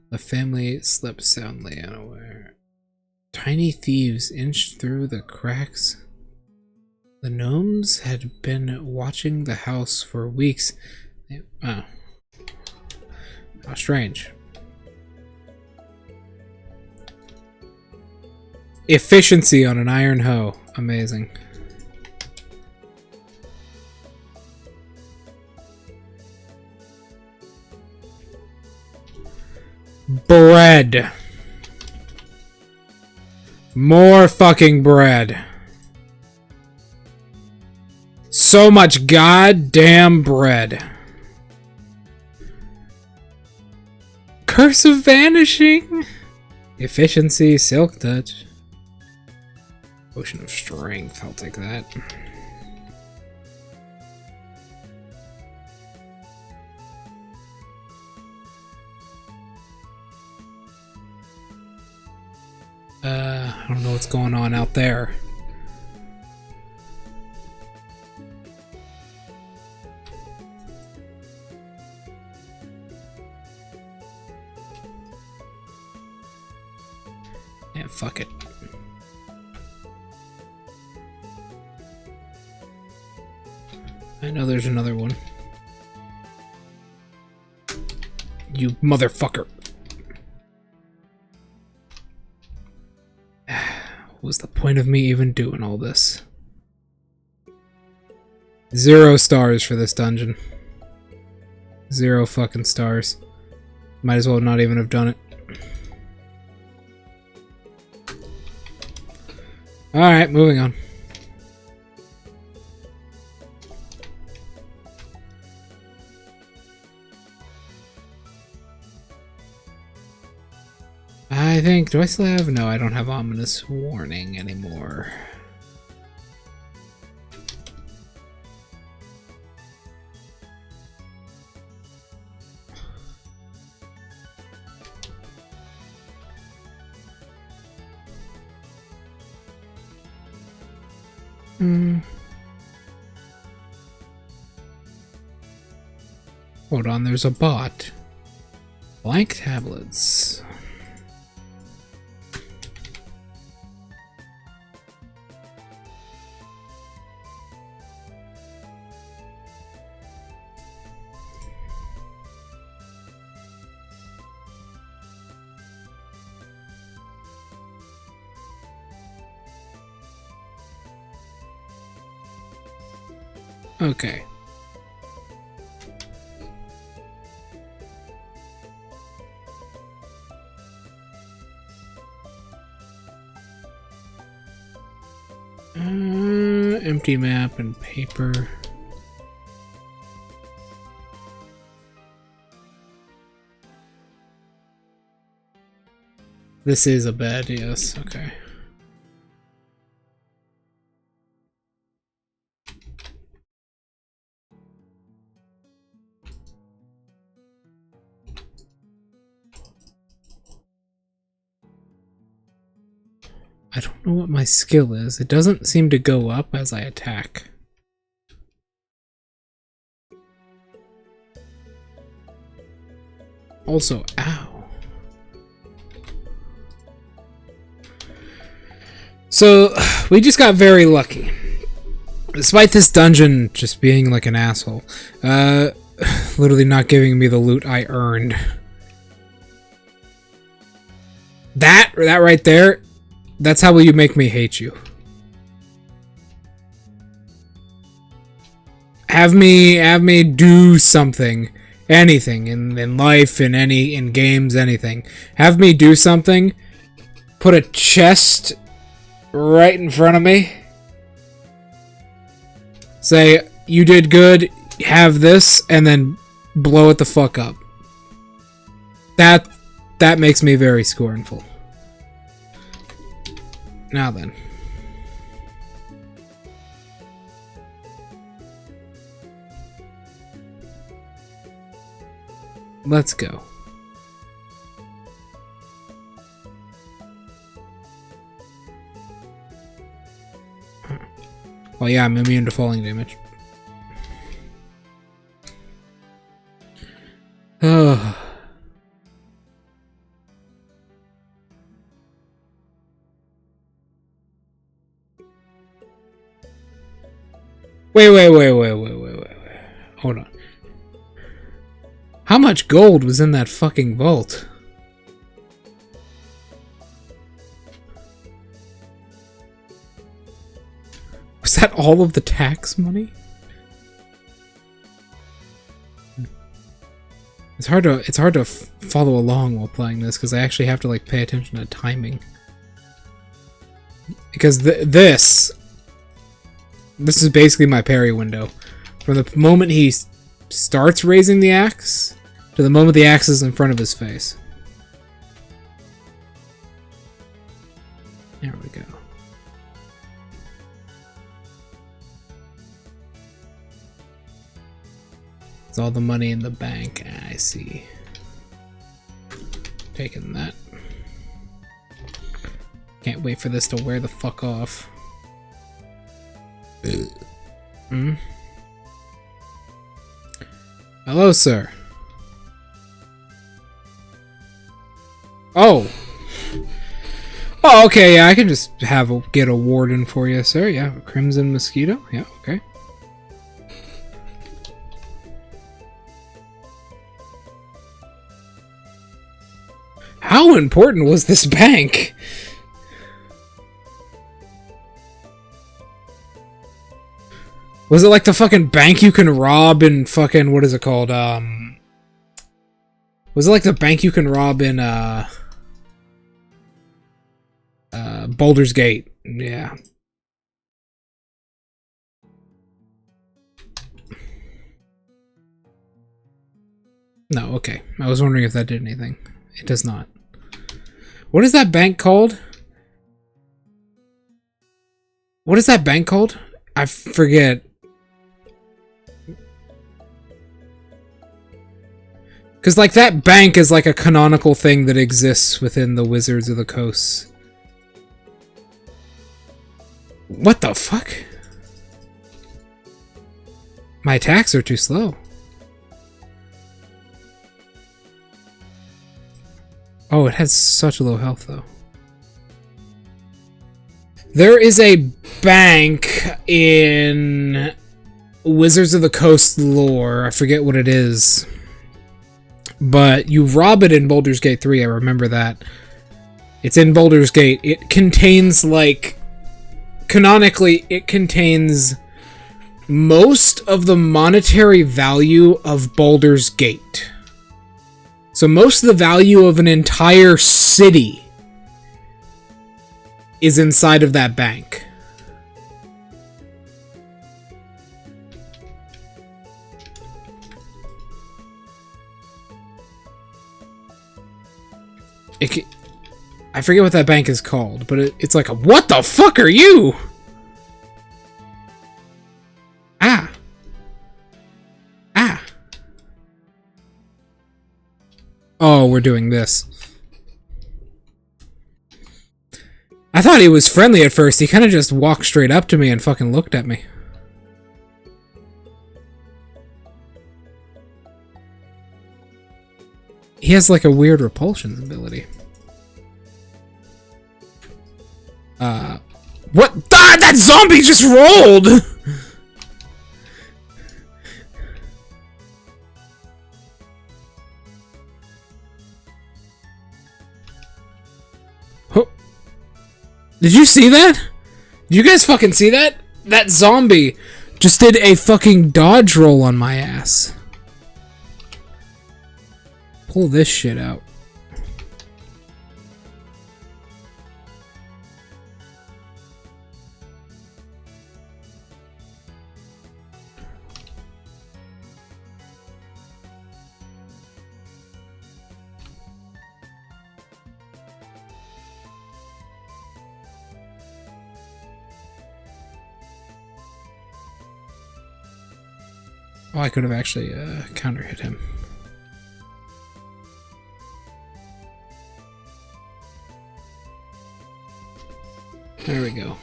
the family slept soundly, unaware. Tiny thieves inched through the cracks. The gnomes had been watching the house for weeks. Oh. How strange. Efficiency on an iron hoe. Amazing. Bread. More fucking bread. So much goddamn bread. Curse of Vanishing? Efficiency, Silk Touch. Potion of Strength, I'll take that. I don't know what's going on out there. Yeah, fuck it. I know there's another one. You motherfucker. What's the point of me even doing all this? 0 stars for this dungeon. 0 fucking stars. Might as well not even have done it. Alright, moving on. I think, do I still have? No, I don't have ominous warning anymore. Hold on, there's a bot. Blank tablets. Okay. Empty map and paper. This is a bed, yes, okay. I don't know what my skill is. It doesn't seem to go up as I attack. Also, ow. So, we just got very lucky. Despite this dungeon just being like an asshole. Literally not giving me the loot I earned. That right there, that's how will you make me hate you. Have me do something. Anything in life, in games, anything. Have me do something. Put a chest right in front of me. Say, you did good, have this, and then blow it the fuck up. That makes me very scornful. Now then. Let's go. Well, yeah, I'm immune to falling damage. Ugh. Wait. Hold on. How much gold was in that fucking vault? Was that all of the tax money? It's hard to follow along while playing this because I actually have to like pay attention to timing. Because this is basically my parry window. From the moment he starts raising the axe to the moment the axe is in front of his face. There we go. It's all the money in the bank. I see. Taking that. Can't wait for this to wear the fuck off. Hmm? Hello, sir. Oh. Oh, okay, yeah, I can just get a warden for you, sir. Yeah, Crimson Mosquito. Yeah, okay. How important was this bank? Was it like the fucking bank you can rob in fucking, what is it called? Was it like the bank you can rob in, Baldur's Gate? Yeah. No, okay. I was wondering if that did anything. It does not. What is that bank called? What is that bank called? I forget. Because, like, that bank is like a canonical thing that exists within the Wizards of the Coast. What the fuck? My attacks are too slow. Oh, it has such low health, though. There is a bank in Wizards of the Coast lore. I forget what it is. But you rob it in Baldur's Gate 3, I remember that. It's in Baldur's Gate. It contains, like... Canonically, it contains most of the monetary value of Baldur's Gate. So most of the value of an entire city is inside of that bank. I forget what that bank is called, but it's like a, what the fuck are you? Ah. Ah. Oh, we're doing this. I thought he was friendly at first. He kind of just walked straight up to me and fucking looked at me. He has like a weird repulsion ability. What? Ah, that zombie just rolled! Oh. Did you see that? Did you guys fucking see that? That zombie just did a fucking dodge roll on my ass. Pull this shit out. Oh, I could have actually counter hit him. There we go.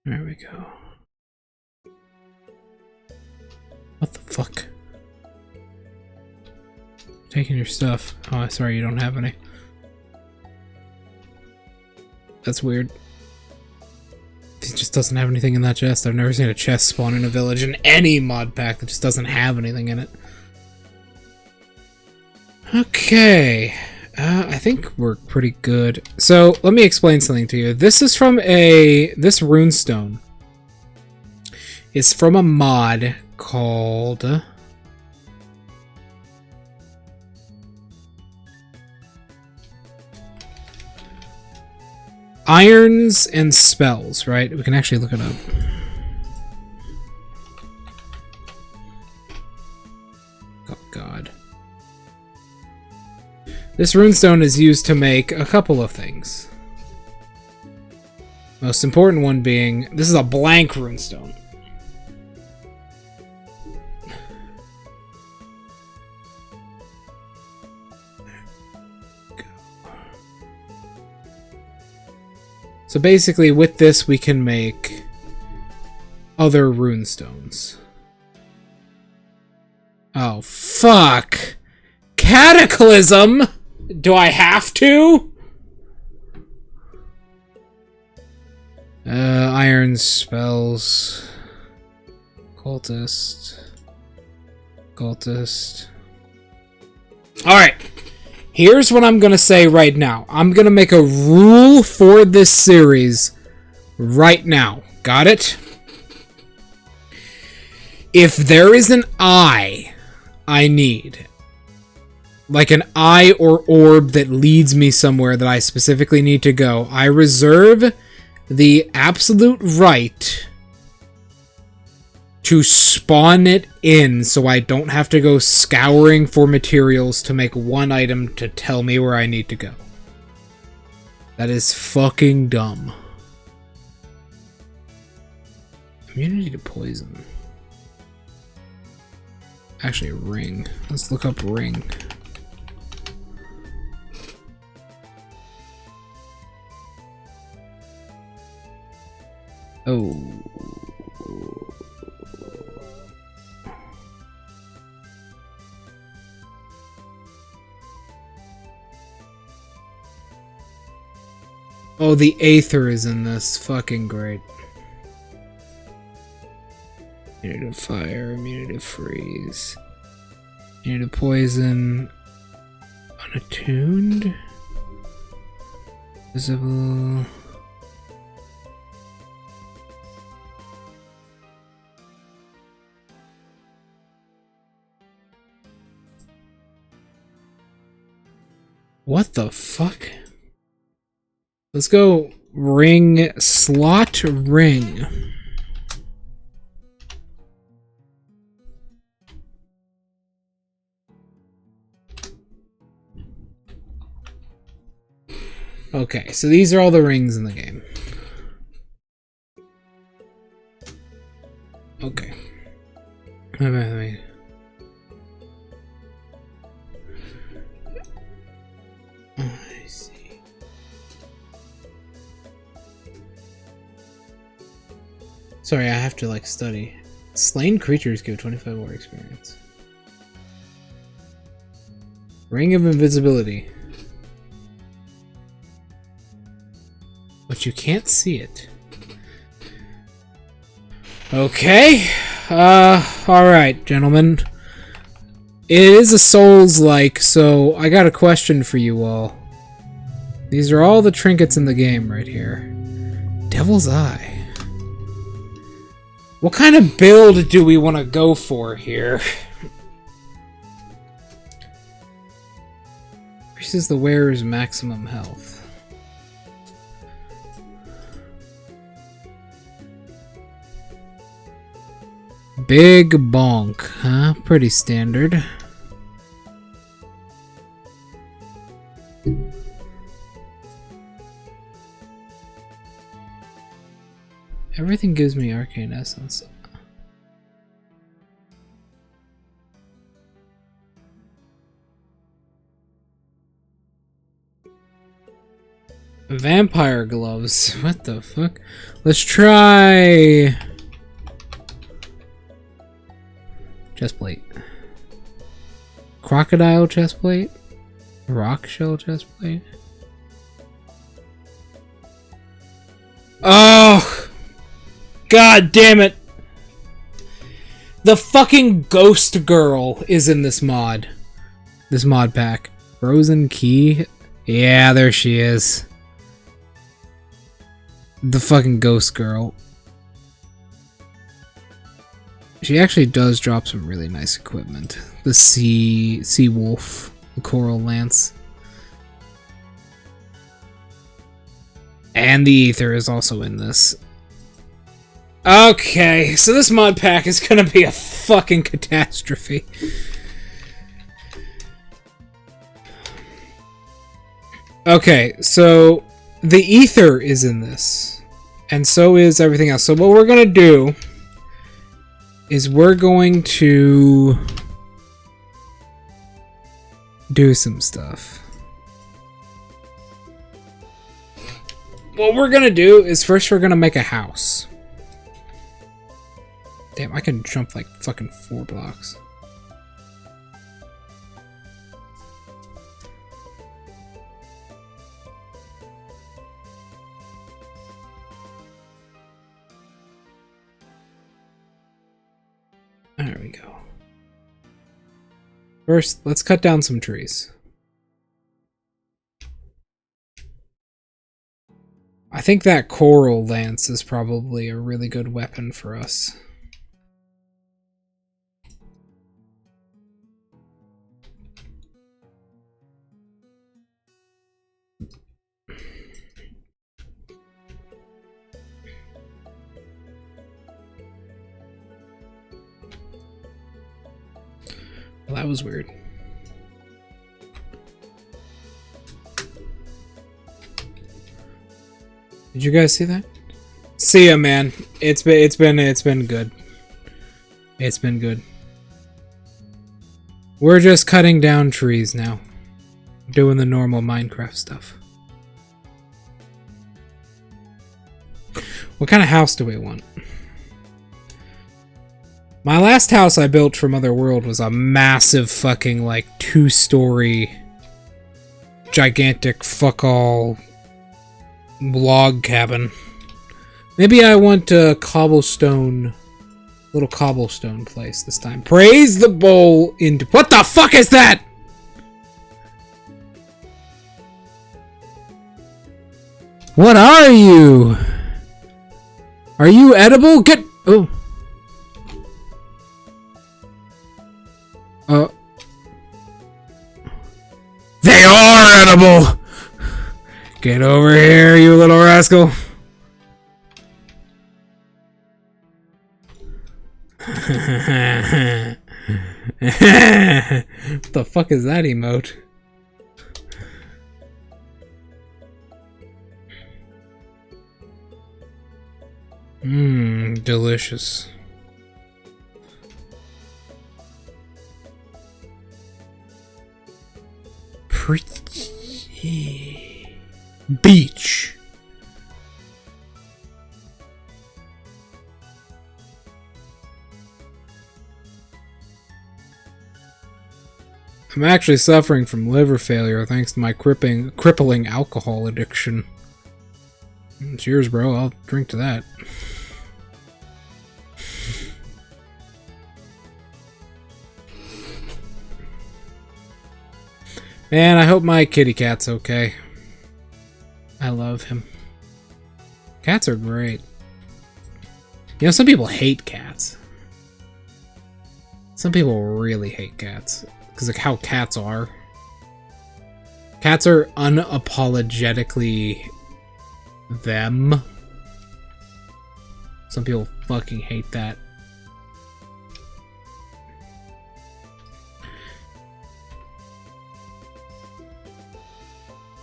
There we go. What the fuck? Taking your stuff. Oh, sorry, you don't have any. That's weird. just doesn't have anything in that chest. I've never seen a chest spawn in a village in any mod pack that just doesn't have anything in it. Okay. I think we're pretty good. So, let me explain something to you. This is from this runestone is from a mod called... Irons and Spells, right? We can actually look it up. Oh, God. This runestone is used to make a couple of things. Most important one being, this is a blank runestone. So basically, with this, we can make other runestones. Oh, fuck! Cataclysm? Do I have to? Iron Spells. Cultist. Alright. Here's what I'm gonna say right now. I'm gonna make a rule for this series right now. Got it? If there is an eye I need, like an eye or orb that leads me somewhere that I specifically need to go, I reserve the absolute right to spawn it in so I don't have to go scouring for materials to make one item to tell me where I need to go. That is fucking dumb. Immunity to poison. Actually, a ring. Let's look up ring. Oh. Oh, the Aether is in this. Fucking great. Immunity to fire, immunity to freeze. Immunity to poison. Unattuned. Visible. What the fuck? Let's go ring, slot ring. Okay, so these are all the rings in the game. Okay. I see. Sorry, I have to like study. Slain creatures give 25 more experience. Ring of invisibility. But you can't see it. Okay. Alright, gentlemen. It is a Souls-like, so I got a question for you all. These are all the trinkets in the game right here. Devil's Eye. What kind of build do we want to go for here? Increases the wearer's maximum health. Big bonk, huh? Pretty standard. Everything gives me arcane essence. Vampire gloves. What the fuck? Let's try chestplate. Crocodile chestplate. Rock shell chestplate. Oh! God damn it! The fucking ghost girl is in this mod. This mod pack. Frozen Key? Yeah, there she is. The fucking ghost girl. She actually does drop some really nice equipment. The sea wolf, the coral lance. And the ether is also in this. Okay, so this mod pack is gonna be a fucking catastrophe. Okay, so the ether is in this, and so is everything else. So what we're gonna do is we're going to do some stuff. What we're gonna do is first we're gonna make a house. Damn, I can jump like fucking 4 blocks. There we go. First, let's cut down some trees. I think that coral lance is probably a really good weapon for us. Well, that was weird. Did you guys see that? See ya, man. It's been good. It's been good. We're just cutting down trees now. Doing the normal Minecraft stuff. What kind of house do we want? My last house I built from Otherworld was a massive fucking like 2-story gigantic fuck all log cabin. Maybe I want a cobblestone, little cobblestone place this time. Praise the bowl into— what the fuck is that? What are you? Are you edible? Get— oh. They are edible! Get over here, you little rascal. What the fuck is that emote? Mmm, delicious. Pretty beach. I'm actually suffering from liver failure thanks to my crippling alcohol addiction. Cheers, bro. I'll drink to that. Man, I hope my kitty cat's okay. I love him. Cats are great. You know, some people hate cats. Some people really hate cats. Because of how cats are. Cats are unapologetically them. Some people fucking hate that.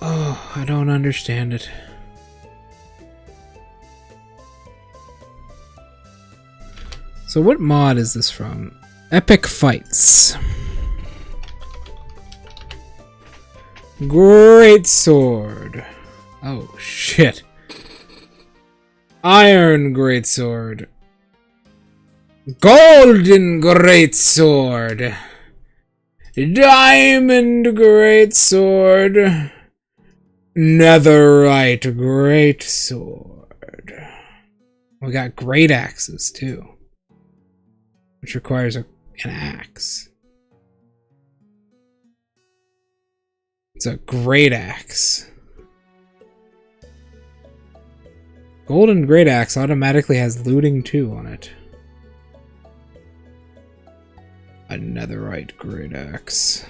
Oh, I don't understand it. So what mod is this from? Epic Fights. Great sword. Oh shit. Iron greatsword. Golden greatsword. Diamond greatsword. Netherite greatsword. We got great axes too, which requires an axe. It's a great axe. Golden great axe automatically has looting 2 on it. A netherite great axe.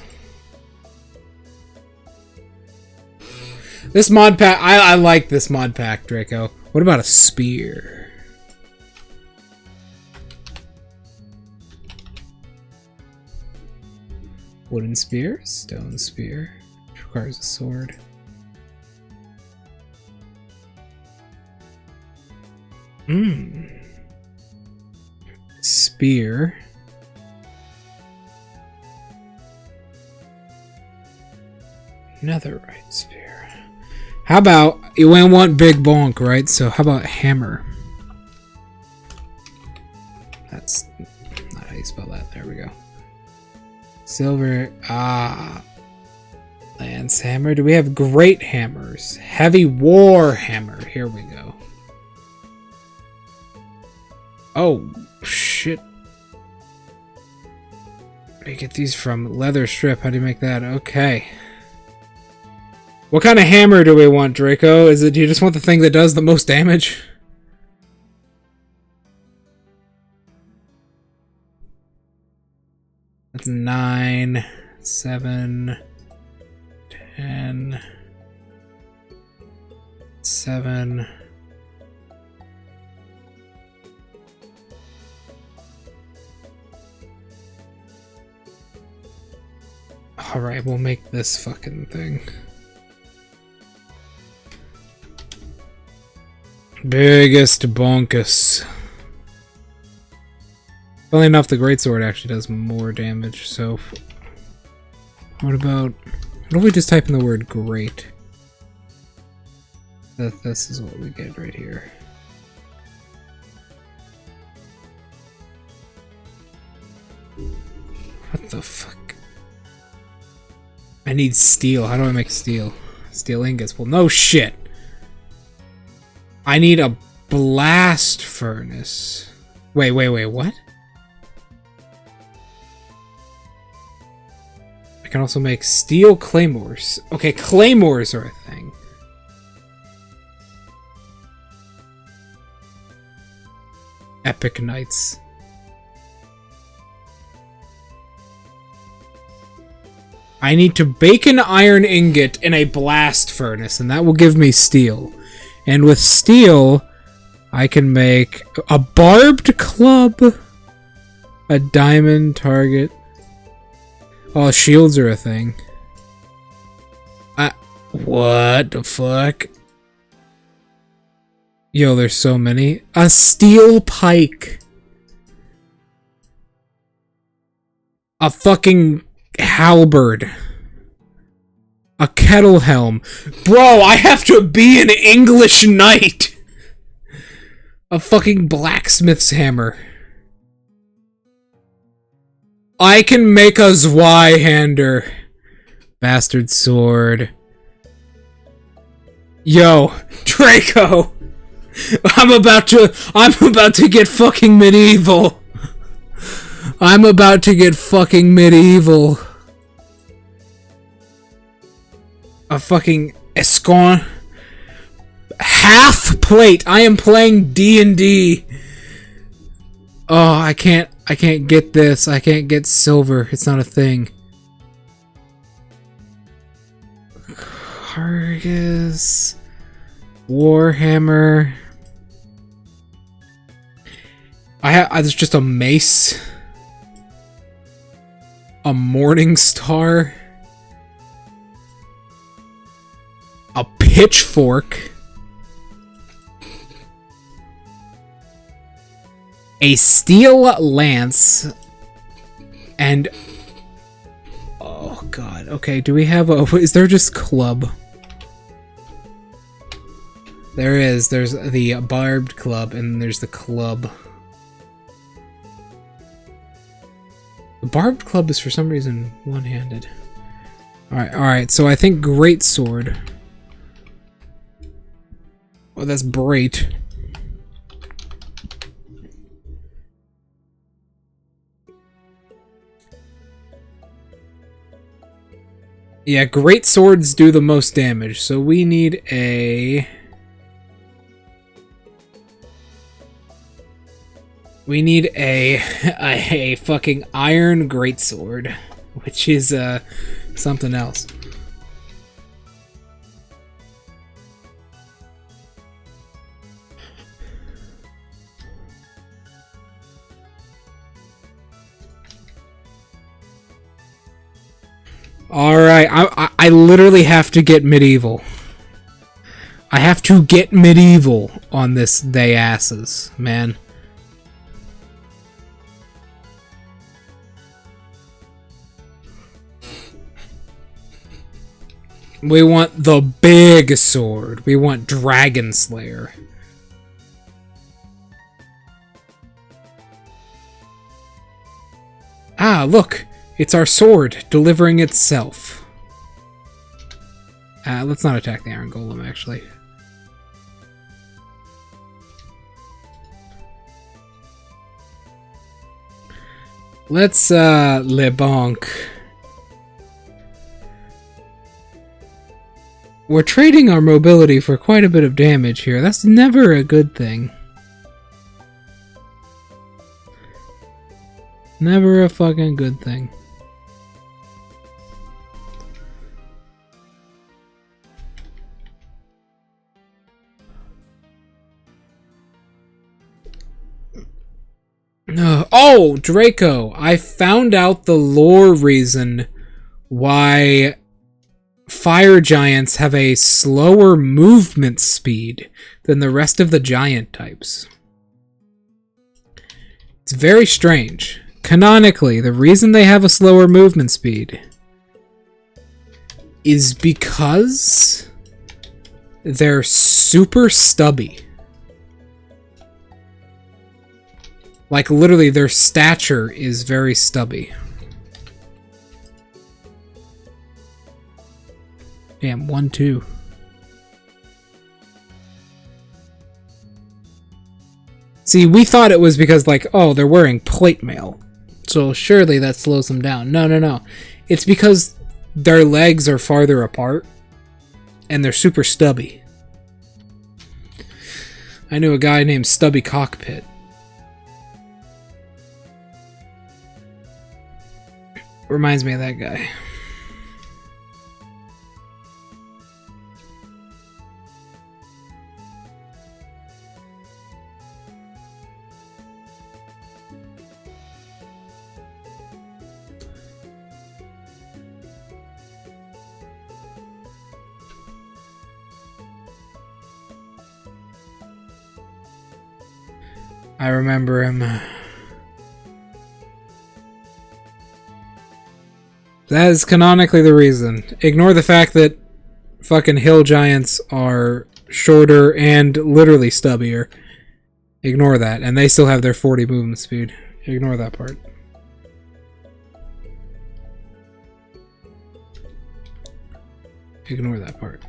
This mod pack, I like this mod pack, Draco. What about a spear? Wooden spear, stone spear, which requires a sword. Spear. Netherite spear. How about, you want big bonk, right? So how about hammer? That's not how you spell that. There we go. Silver. Lance hammer. Do we have great hammers? Heavy war hammer. Here we go. Oh, shit. Where do you get these from? Leather strip. How do you make that? Okay. What kind of hammer do we want, Draco? Is it, do you just want the thing that does the most damage? That's 9, 7, 10, 7. Alright, we'll make this fucking thing. Biggest bonkus. Funnily enough, the greatsword actually does more damage, so... What if we just type in the word great? This is what we get right here. What the fuck? I need steel. How do I make steel? Steel ingots. Well, no shit. I need a blast furnace. Wait, what? I can also make steel claymores. Okay, claymores are a thing. Epic knights. I need to bake an iron ingot in a blast furnace, and that will give me steel. And with steel, I can make a barbed club, a diamond target. Oh, shields are a thing. What the fuck? Yo, there's so many. A steel pike. A fucking halberd. A kettle helm. Bro, I have to be an English knight. A fucking blacksmith's hammer. I can make a Zweihander. Bastard sword. Yo, Draco. I'm about to get fucking medieval. I'm about to get fucking medieval. A fucking escon. Half plate. I am playing D&D. Oh, I can't get this. I can't get silver. It's not a thing. Cargus. Warhammer. There's just a mace. A morning star. A pitchfork. A steel lance. And... oh god. Okay, do we have a... is there just club? There is. There's the barbed club and there's the club. The barbed club is for some reason one-handed. Alright, so I think greatsword. Oh, that's great. Yeah, great swords do the most damage, so we need a... We need a fucking iron greatsword, which is something else. Alright, I literally have to get medieval. I have to get medieval on this they asses, man. We want the big sword. We want Dragon Slayer. Ah, look! It's our sword, delivering itself. Let's not attack the Iron Golem, actually. Let's, Le Bonk. We're trading our mobility for quite a bit of damage here. That's never a good thing. Never a fucking good thing. Oh, Draco! I found out the lore reason why fire giants have a slower movement speed than the rest of the giant types. It's very strange. Canonically, the reason they have a slower movement speed is because they're super stubby. Like, literally, their stature is very stubby. Damn, 1-2. See, we thought it was because, like, oh, they're wearing plate mail. So surely that slows them down. No, no, no. It's because their legs are farther apart. And they're super stubby. I knew a guy named Stubby Cockpit. Reminds me of that guy. I remember him. That is canonically the reason. Ignore the fact that fucking hill giants are shorter and literally stubbier. Ignore that. And they still have their 40 movement speed. Ignore that part. Ignore that part.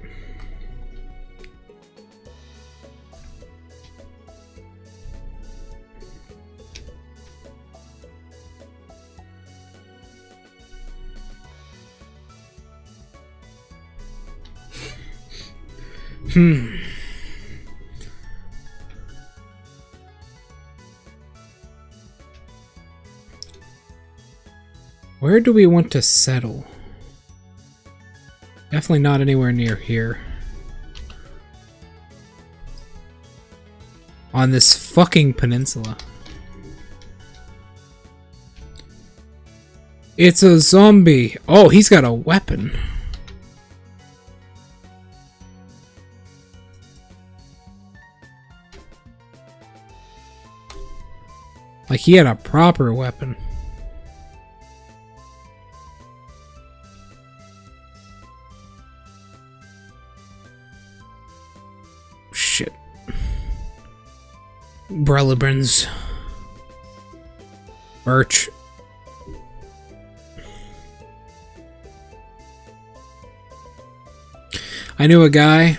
Where do we want to settle? Definitely not anywhere near here. On this fucking peninsula. It's a zombie. Oh, he's got a weapon. Like, he had a proper weapon. Shit. Brelibrans. Birch. I knew a guy.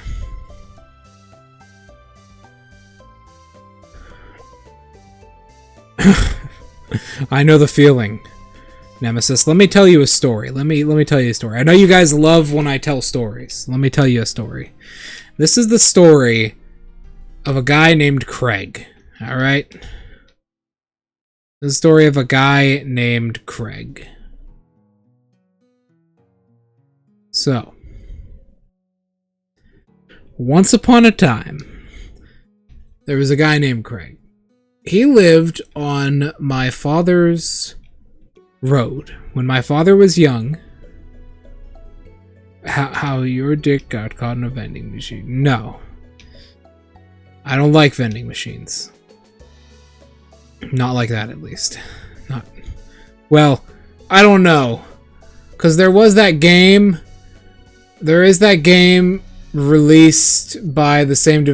I know the feeling. Nemesis, let me tell you a story. Let me tell you a story. I know you guys love when I tell stories. Let me tell you a story. This is the story of a guy named Craig. Alright? The story of a guy named Craig. So, once upon a time, there was a guy named Craig. He lived on my father's road. When my father was young, how your dick got caught in a vending machine. No. I don't like vending machines. Not like that, at least. Not. Well, I don't know. Because there was that game. There is that game released by the same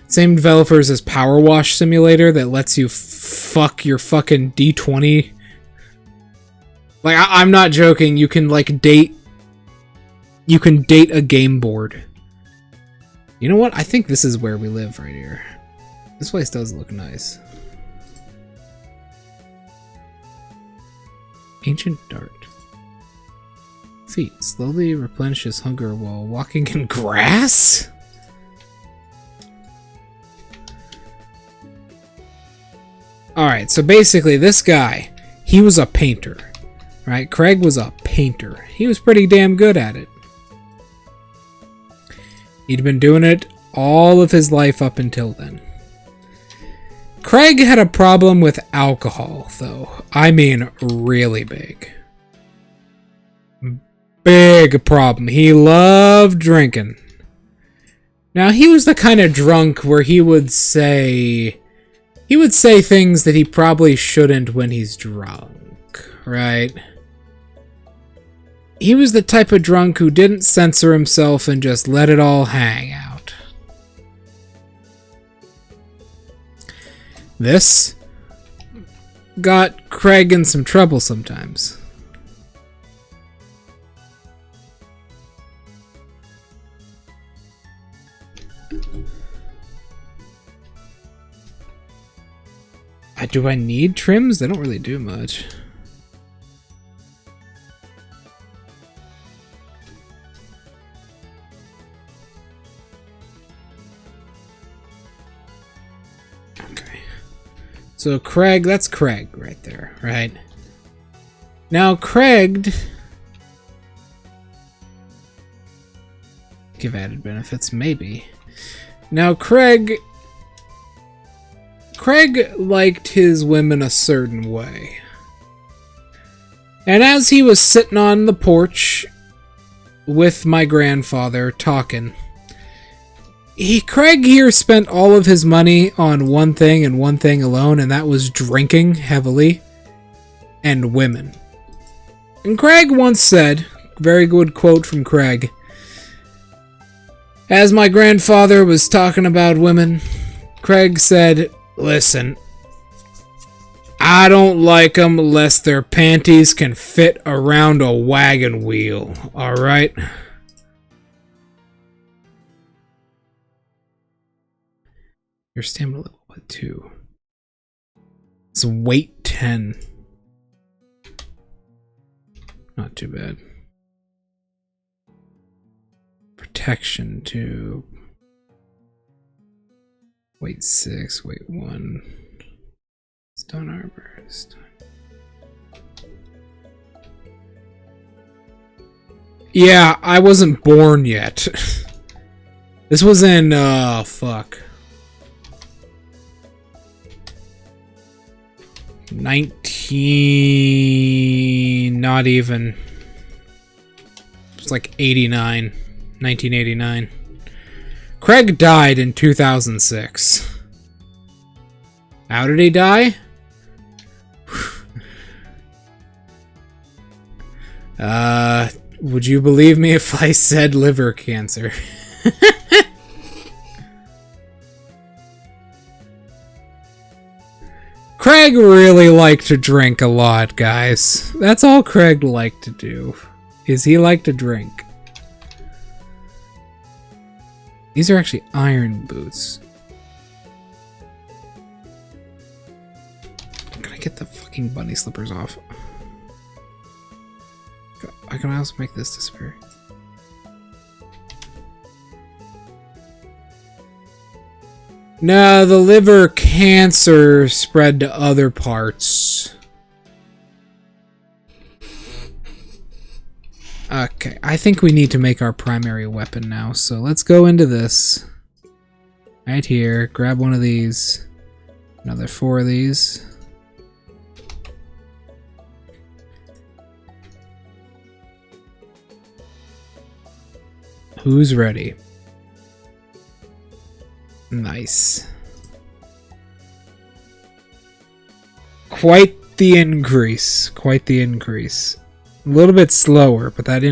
same developers as Power Wash Simulator that lets you fuck your fucking D20. Like, I'm not joking. You can, like, date... You can date a game board. You know what? I think this is where we live right here. This place does look nice. Ancient Dart. Feet. Slowly replenishes hunger while walking in grass? Alright, so basically this guy, he was a painter. Right? Craig was a painter. He was pretty damn good at it. He'd been doing it all of his life up until then. Craig had a problem with alcohol, though. I mean, really big. Big problem. He loved drinking. Now, he was the kind of drunk where he would say things that he probably shouldn't when he's drunk, right? He was the type of drunk who didn't censor himself and just let it all hang out. This got Craig in some trouble sometimes. Do I need trims? They don't really do much. Okay. So Craig, that's Craig right there, right? Now Craig... Give added benefits, maybe. Now Craig liked his women a certain way. And as he was sitting on the porch with my grandfather talking, Craig here spent all of his money on one thing and one thing alone, and that was drinking heavily and women. And Craig once said, very good quote from Craig, as my grandfather was talking about women, Craig said, "Listen, I don't like them unless their panties can fit around a wagon wheel, alright?" Your stamina level at 2. It's weight 10. Not too bad. Protection 2. Weight 6, weight 1. Stone armor. Yeah, I wasn't born yet. This was in, fuck. not even. It's like 89. 1989. Craig died in 2006. How did he die? Would you believe me if I said liver cancer? Craig really liked to drink a lot, guys. That's all Craig liked to do, is he liked to drink. These are actually iron boots. Can I get the fucking bunny slippers off? can I also make this disappear? No, the liver cancer spread to other parts. Okay, I think we need to make our primary weapon now, so let's go into this. Right here, grab one of these. Another 4 of these. Who's ready? Nice. Quite the increase. Quite the increase. A little bit slower, but that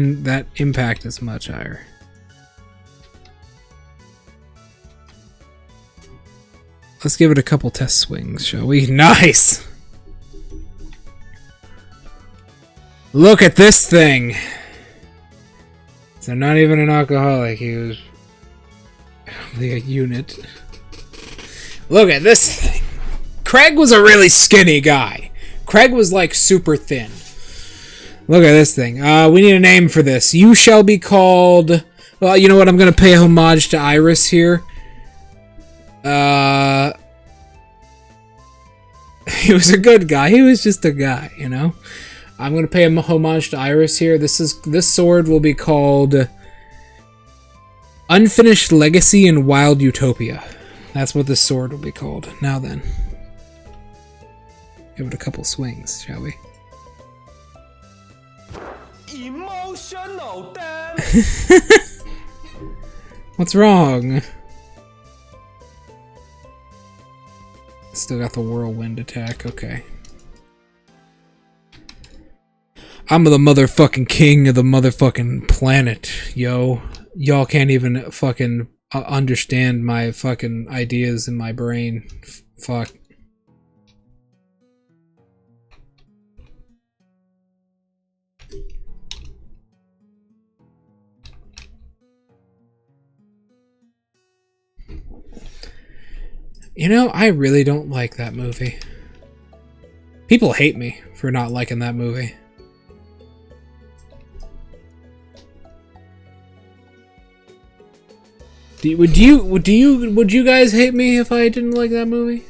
impact is much higher. Let's give it a couple test swings, shall we? Nice! Look at this thing! So not even an alcoholic, he was only a unit. Look at this thing! Craig was a really skinny guy. Craig was like super thin. Look at this thing. We need a name for this. You shall be called... Well, you know what? I'm going to pay homage to Iris here. He was a good guy. He was just a guy, you know? I'm going to pay a homage to Iris here. This sword will be called Unfinished Legacy in Wild Utopia. That's what this sword will be called. Now then. Give it a couple swings, shall we? Emotional damn. What's wrong? Still got the whirlwind attack, okay. I'm the motherfucking king of the motherfucking planet, yo. Y'all can't even fucking understand my fucking ideas in my brain. Fuck. You know, I really don't like that movie. People hate me for not liking that movie. Would you guys hate me if I didn't like that movie?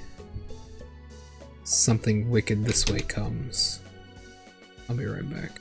Something wicked this way comes. I'll be right back.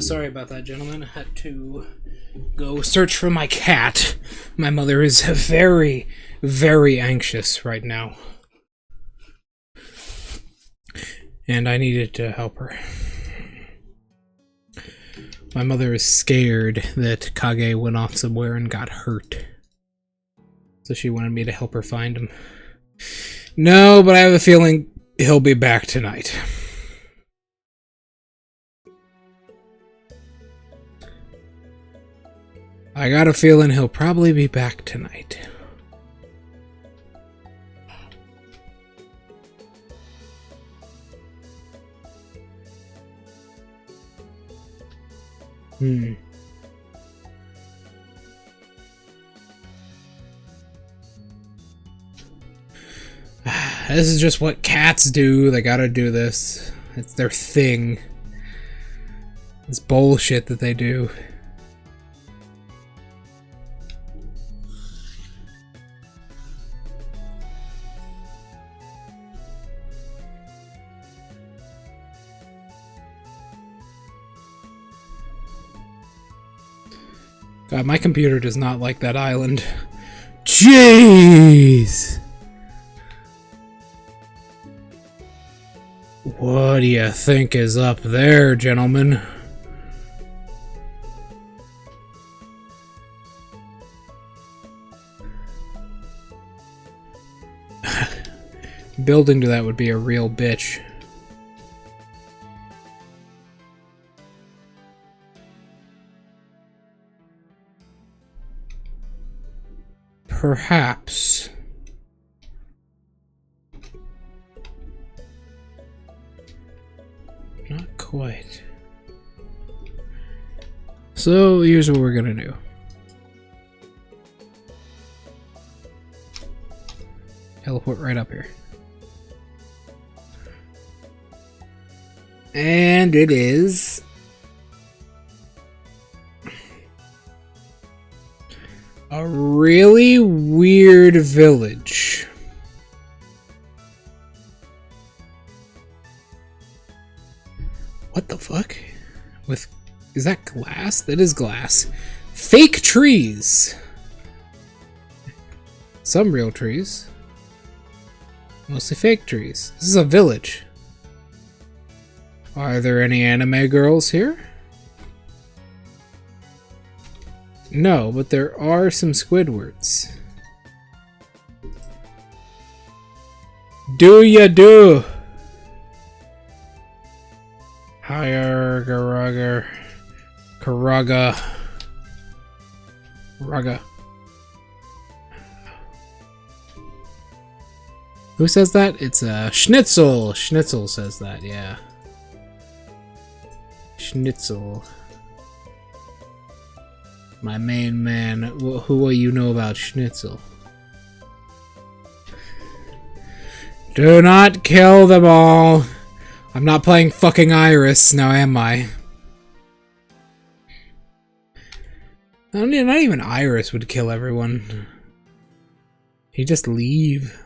Sorry about that, gentlemen. I had to go search for my cat. My mother is very, very anxious right now. And I needed to help her. My mother is scared that Kage went off somewhere and got hurt. So she wanted me to help her find him. No, but I have a feeling he'll be back tonight. I got a feeling he'll probably be back tonight. This is just what cats do. They gotta do this. It's their thing. It's bullshit that they do. God, my computer does not like that island. Jeez! What do you think is up there, gentlemen? Building to that would be a real bitch. Perhaps. Not quite. So here's what we're gonna do. Teleport right up here. And it is a really weird village. What the fuck? Is that glass? That is glass. Fake trees. Some real trees. Mostly fake trees. This is a village. Are there any anime girls here? No, but there are some Squidwards. Do ya do? Higher Garaga Karaga Raga. Who says that? It's Schnitzel. Schnitzel says that, yeah. Schnitzel. My main man. Who will you know about Schnitzel? Do not kill them all. I'm not playing fucking Iris, now am I? Not even Iris would kill everyone. He'd just leave.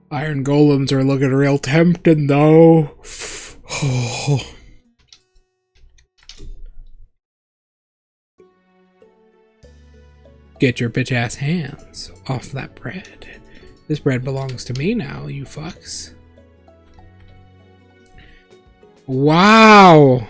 Iron golems are looking real tempting, though. Get your bitch-ass hands off that bread. This bread belongs to me now, you fucks. Wow!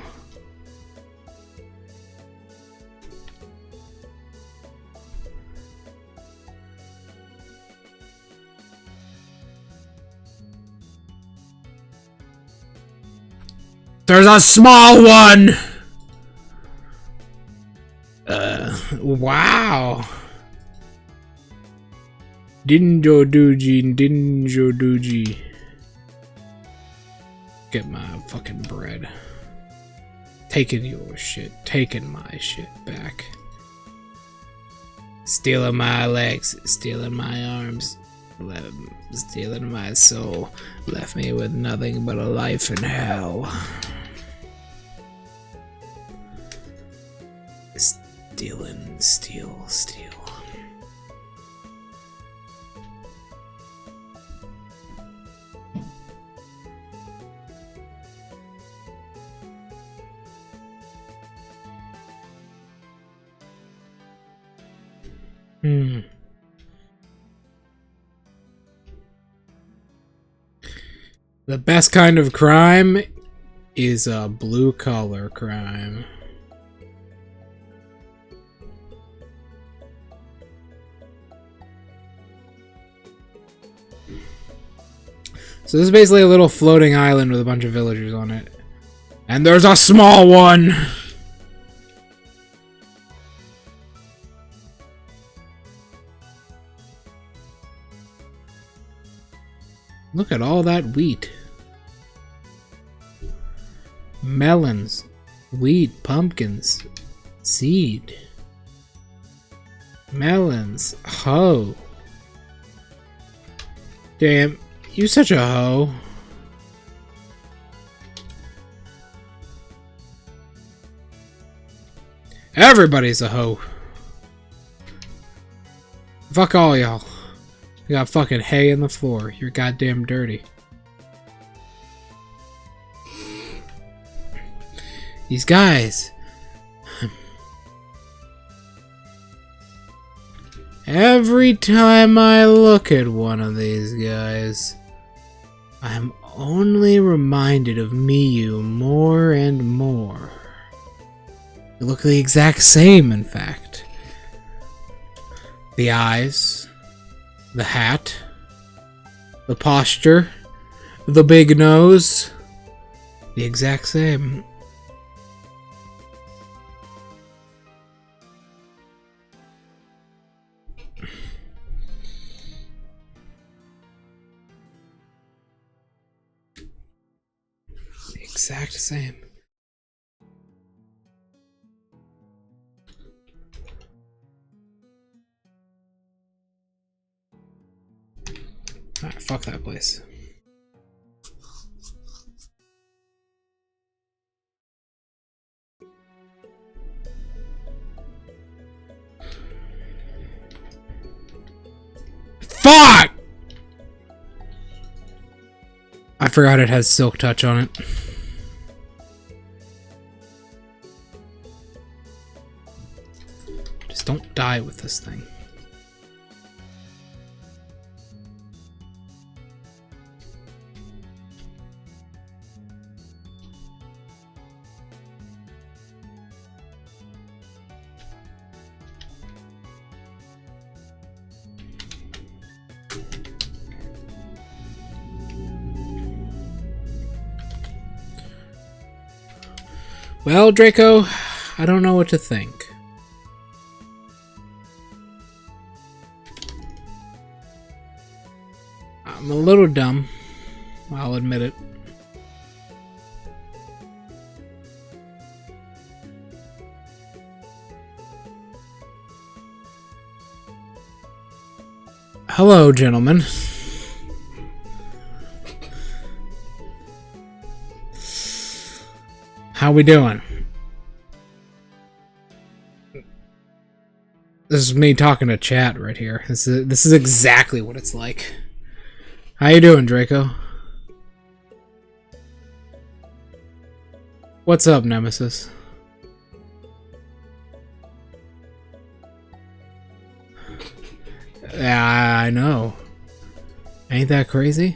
There's a small one! Wow. Dinjo Doji. Get my fucking bread. Taking your shit. Taking my shit back. Stealing my legs. Stealing my arms. Stealing my soul. Left me with nothing but a life in hell. Steal. Hmm. The best kind of crime is a blue-collar crime. So this is basically a little floating island with a bunch of villagers on it. And there's a small one! Look at all that wheat. Melons, wheat, pumpkins, seed. Melons, hoe. Damn, you such a hoe. Everybody's a hoe. Fuck all y'all. You got fucking hay in the floor. You're goddamn dirty. These guys. Every time I look at one of these guys, I'm only reminded of Miyu more and more. They look the exact same, in fact. The eyes, the hat, the posture, the big nose, the exact same. The exact same. Alright, fuck that place. Fuck! I forgot it has silk touch on it. Just don't die with this thing. Well, Draco, I don't know what to think. I'm a little dumb. I'll admit it. Hello, gentlemen. How we doing? This is me talking to chat right here. This is exactly what it's like. How you doing, Draco? What's up, Nemesis? Yeah, I know. Ain't that crazy?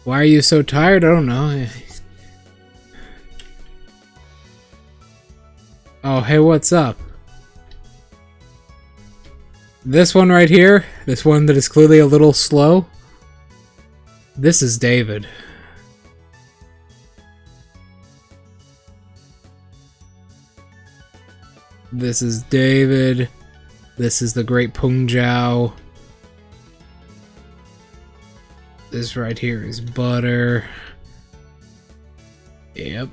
Why are you so tired? I don't know. Oh, hey, what's up? This one right here, this one that is clearly a little slow, this is David. This is David. This is the Great Pungjao. This right here is Butter. Yep.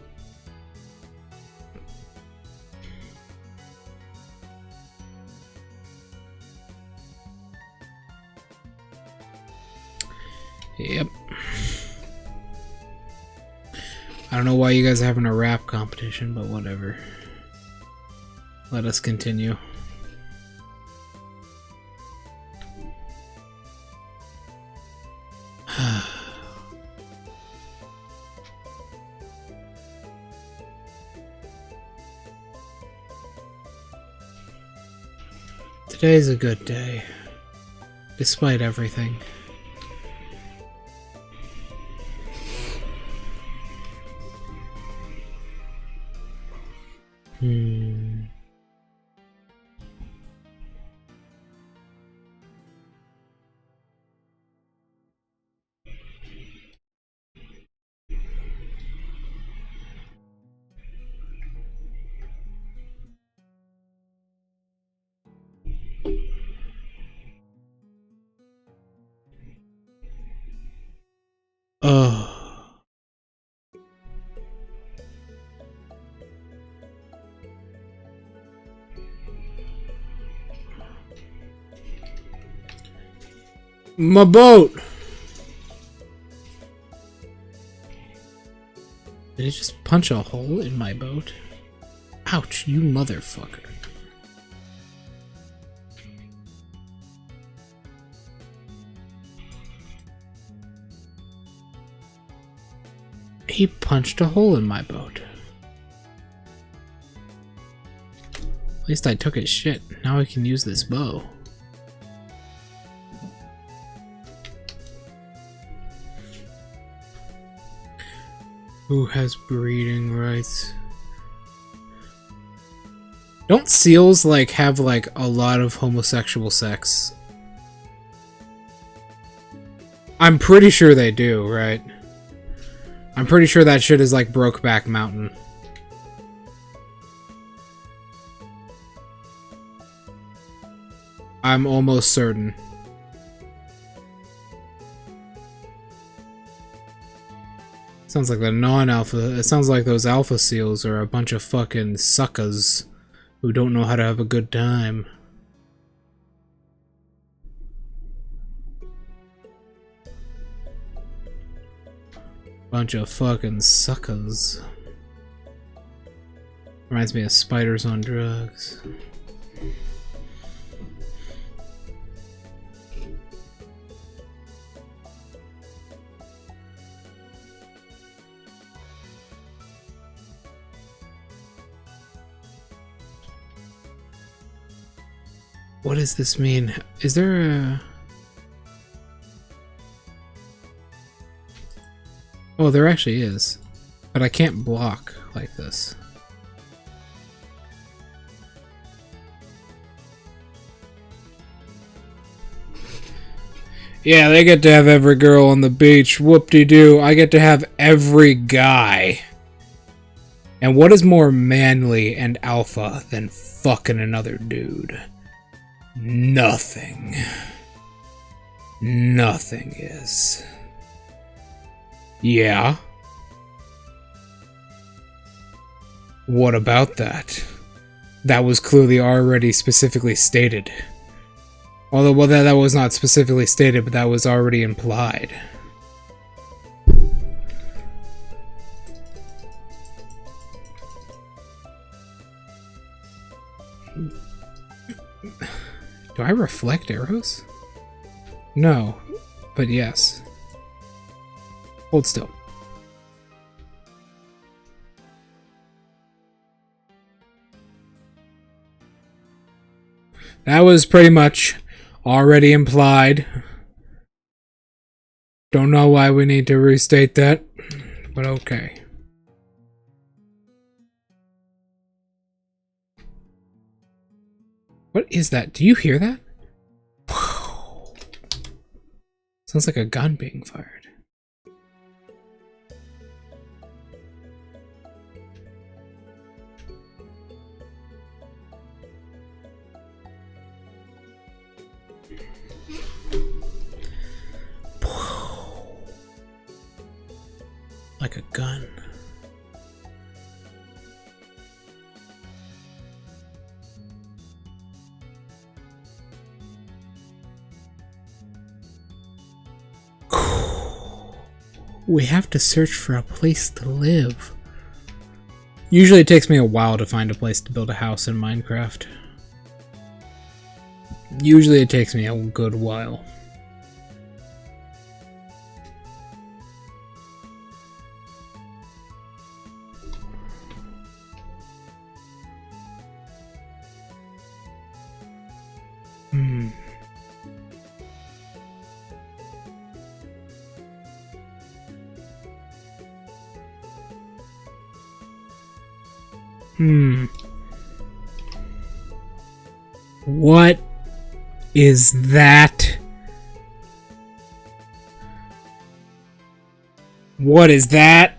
Yep. I don't know why you guys are having a rap competition, but whatever. Let us continue. Today's a good day, despite everything. Oh. My boat! Did he just punch a hole in my boat? Ouch, you motherfucker. He punched a hole in my boat. At least I took his shit. Now I can use this bow. Who has breeding rights? Don't seals like have like a lot of homosexual sex? I'm pretty sure they do, right? I'm pretty sure that shit is like Brokeback Mountain. I'm almost certain. Sounds like the non-alpha. It sounds like those alpha seals are a bunch of fucking suckers who don't know how to have a good time. Bunch of fucking suckers. Reminds me of spiders on drugs. What does this mean? Is there a... Oh, there actually is. But I can't block like this. Yeah, they get to have every girl on the beach. Whoop-de-doo. I get to have every guy. And what is more manly and alpha than fucking another dude? Nothing. Nothing is. Yeah. What about that? That was clearly already specifically stated. Although, well, that was not specifically stated, but that was already implied. Do I reflect arrows? No, but yes. Hold still. That was pretty much already implied. Don't know why we need to restate that, but okay. What is that? Do you hear that? Sounds like a gun being fired. Like a gun. We have to search for a place to live. Usually it takes me a while to find a place to build a house in Minecraft. Usually it takes me a good while. Hmm. Hmm. What is that? What is that?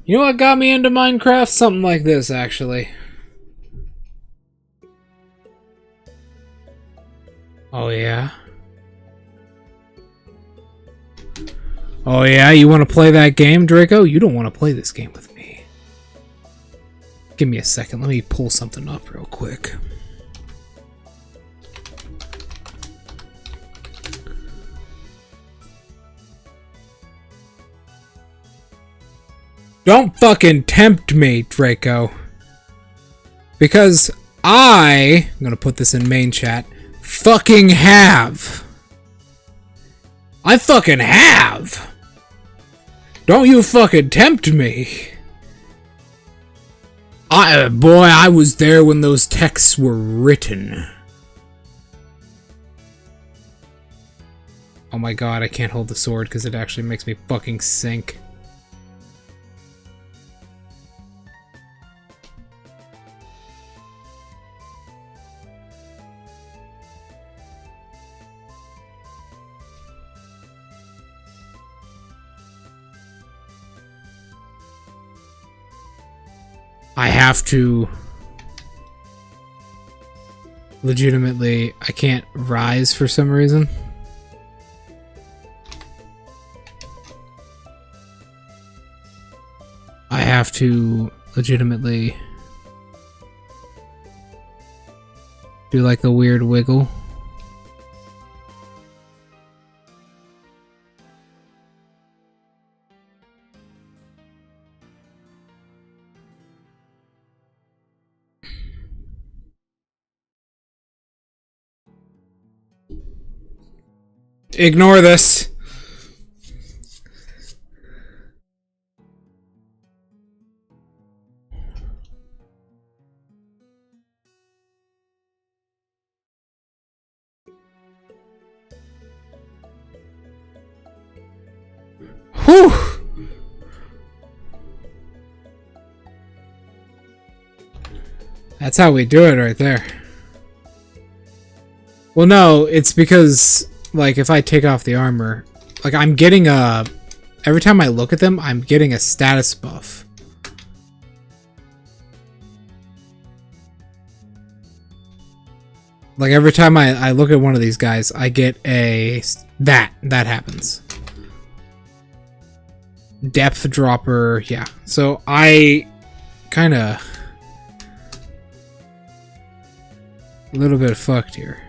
You know what got me into Minecraft? Something like this, actually. Oh, yeah? Oh, yeah? You want to play that game, Draco? You don't want to play this game with me. Give me a second. Let me pull something up real quick. Don't fucking tempt me, Draco. Because I'm gonna put this in main chat, fucking have. I fucking have. Don't you fucking tempt me. Boy, I was there when those texts were written. Oh my god, I can't hold the sword because it actually makes me fucking sink. I have to legitimately, I can't rise for some reason. I have to legitimately do like the weird wiggle. Ignore this. Whew. That's how we do it right there. Well, no, it's because, like, if I take off the armor, like, I'm getting a... Every time I look at them, I'm getting a status buff. Like, every time I look at one of these guys, I get a... That happens. Depth dropper, yeah. So, I... Kinda... A little bit fucked here.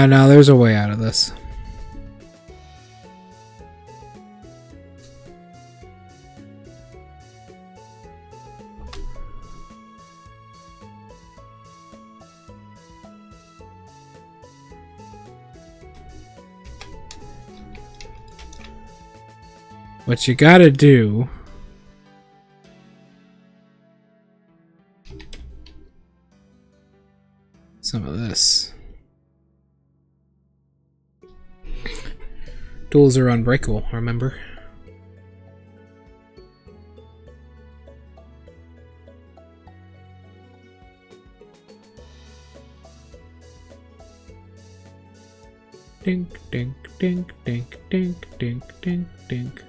No, there's a way out of this. What you gotta do... Some of this. Tools are unbreakable, remember? Dink, dink, dink, dink, dink, dink, dink, dink.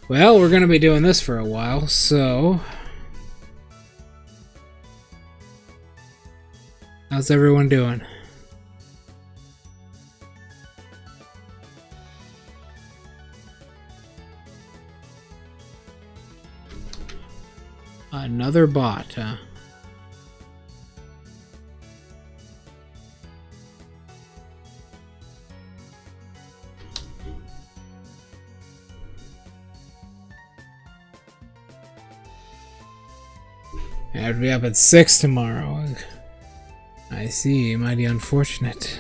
Well, we're gonna be doing this for a while, so... How's everyone doing? Another bot, huh? I have to be up at 6 tomorrow. I see, mighty unfortunate.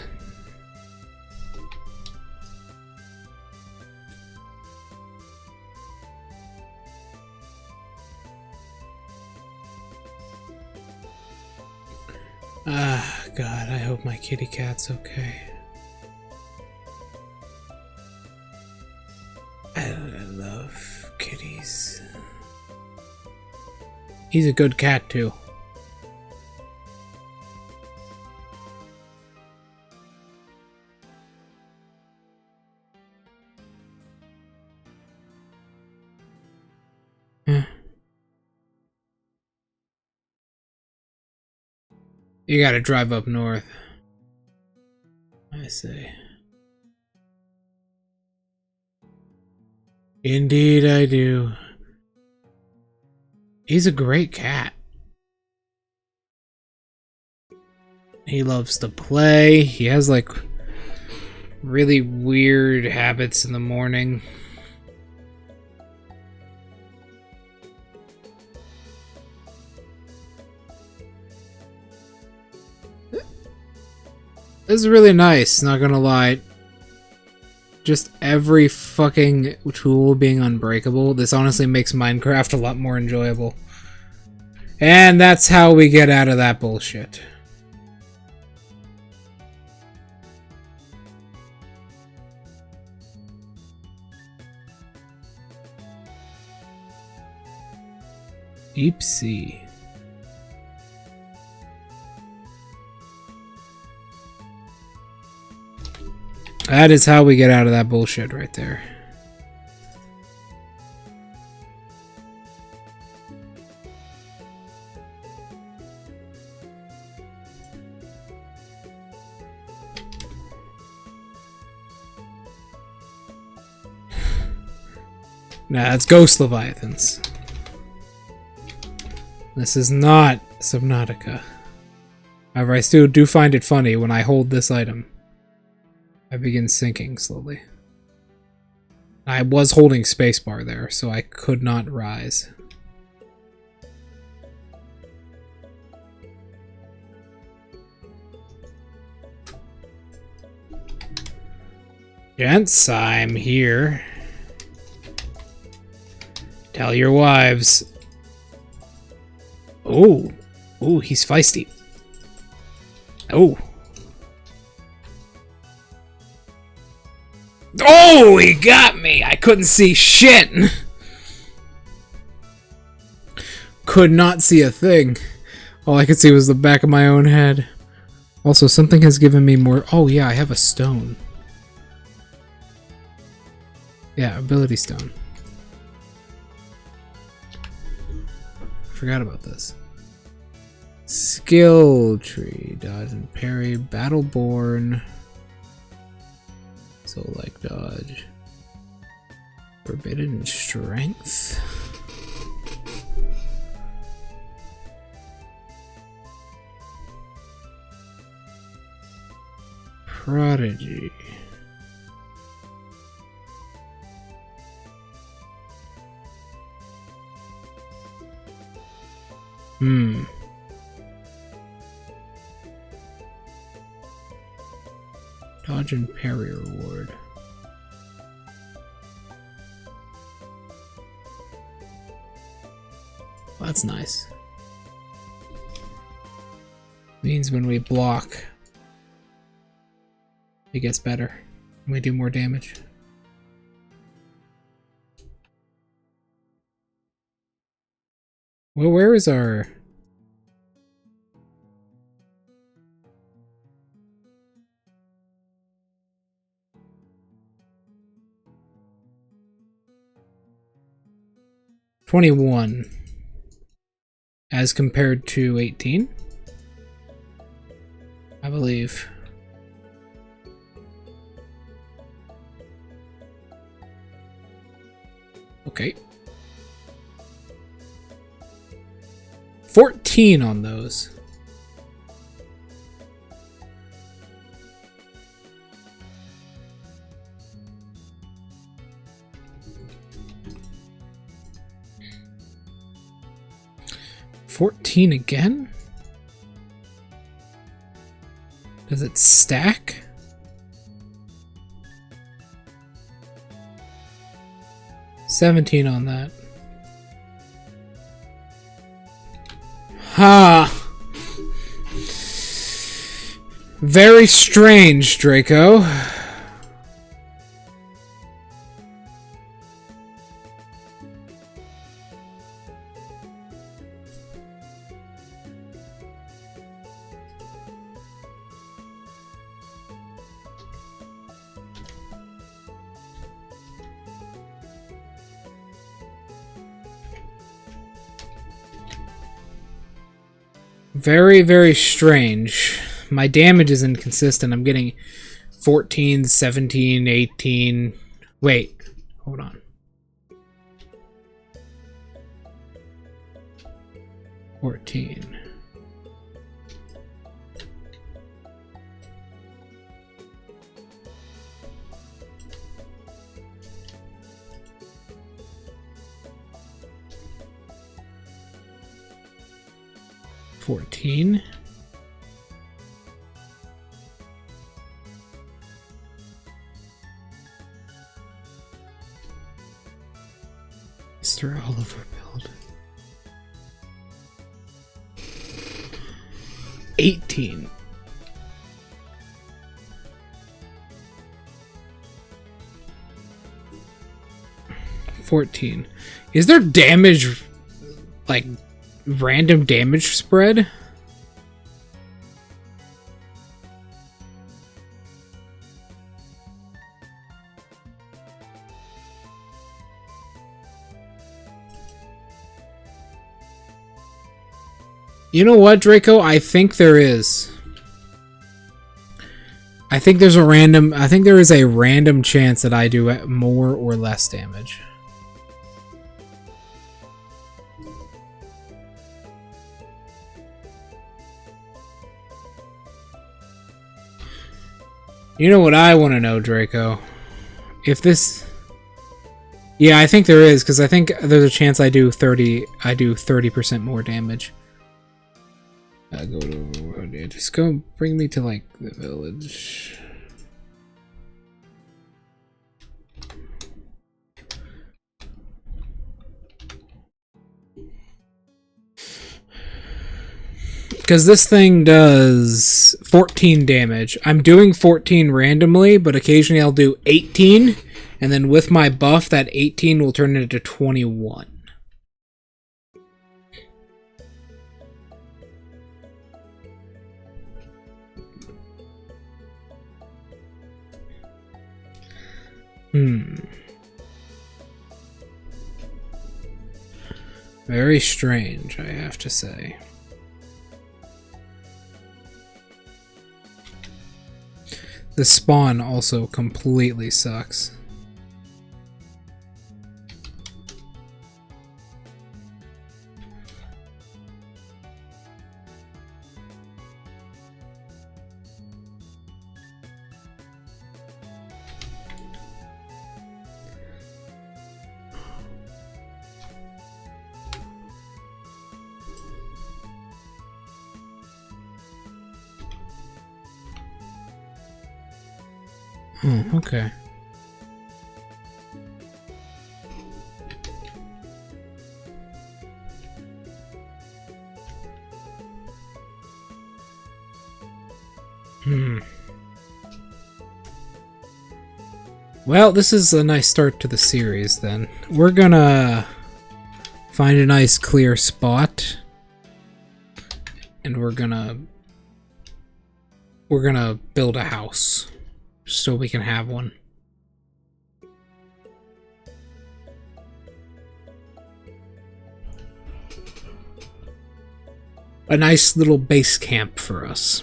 Ah, God, I hope my kitty cat's okay. I love kitties. He's a good cat, too. You gotta drive up north. I say. Indeed I do. He's a great cat. He loves to play. He has like really weird habits in the morning. This is really nice, not gonna lie. Just every fucking tool being unbreakable. This honestly makes Minecraft a lot more enjoyable. And that's how we get out of that bullshit. Deep sea. That is how we get out of that bullshit right there. Nah, it's Ghost Leviathans. This is not Subnautica. However, I still do find it funny when I hold this item. I begin sinking slowly. I was holding spacebar there, so I could not rise. Gents, I'm here. Tell your wives. Oh. Oh, he's feisty. Oh. Oh, he got me! I couldn't see shit! Could not see a thing. All I could see was the back of my own head. Also, something has given me more... Oh, yeah, I have a stone. Yeah, ability stone. Forgot about this. Skill tree. Dodge and parry. Battleborn. So like dodge. Forbidden strength. Prodigy. Dodge and parry reward. Well, that's nice. Means when we block, it gets better. We do more damage. Well, where is our... $21 as compared to 18, I believe. Okay. 14 on those. 14 again? Does it stack? $17 on that. Ha! Very strange, Draco. Very, very strange. My damage is inconsistent. I'm getting 14, 17, 18. Wait, hold on. 14. Mr. Oliver build. 18. $14. Is there damage, like random damage spread? You know what, Draco? I think there is. I think there is a random chance that I do more or less damage. You know what I want to know, Draco? If this... Yeah, I think there is, because I think there's a chance I do 30% more damage. Go to... Just go bring me to, like, the village. Because this thing does 14 damage. I'm doing 14 randomly, but occasionally I'll do 18, and then with my buff, that 18 will turn into 21. Very strange, I have to say. The spawn also completely sucks. Okay. Well, this is a nice start to the series, then. We're gonna find a nice clear spot, and we're gonna build a house so we can have one. A nice little base camp for us.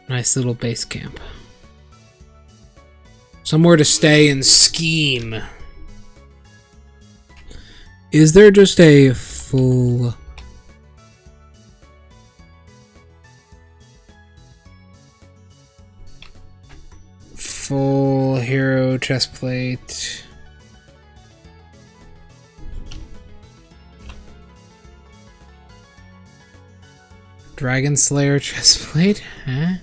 Nice little base camp. Somewhere to stay and scheme. Is there just a full... Full hero chestplate. Dragon Slayer chestplate? Huh?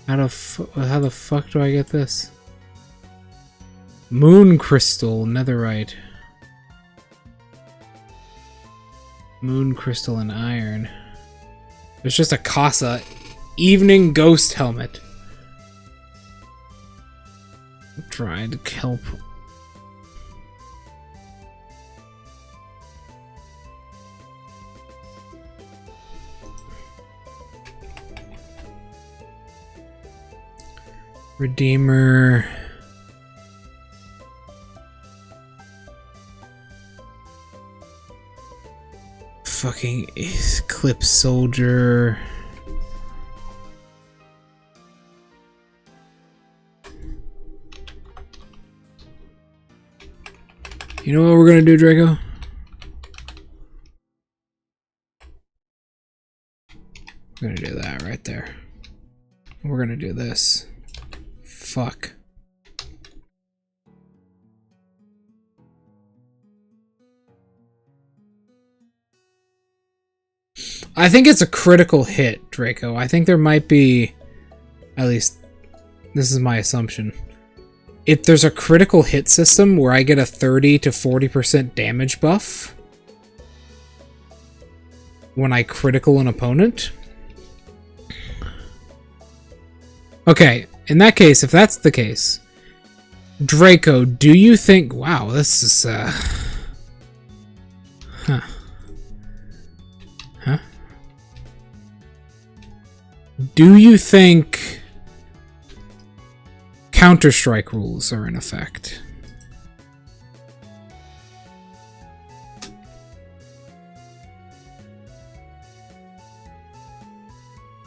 How the fuck do I get this? Moon Crystal, Netherite. Moon Crystal and Iron. There's just a Casa Evening Ghost Helmet. Dried kelp. Redeemer. Fucking Eclipse Soldier. You know what we're gonna do, Draco? We're gonna do that right there. We're gonna do this. Fuck. I think it's a critical hit, Draco. I think there might be, at least this is my assumption. If there's a critical hit system where I get a 30 to 40% damage buff when I critical an opponent. Okay, in that case, if that's the case, Draco, do you think... Wow, this is... Huh. Huh? Do you think Counter-Strike rules are in effect?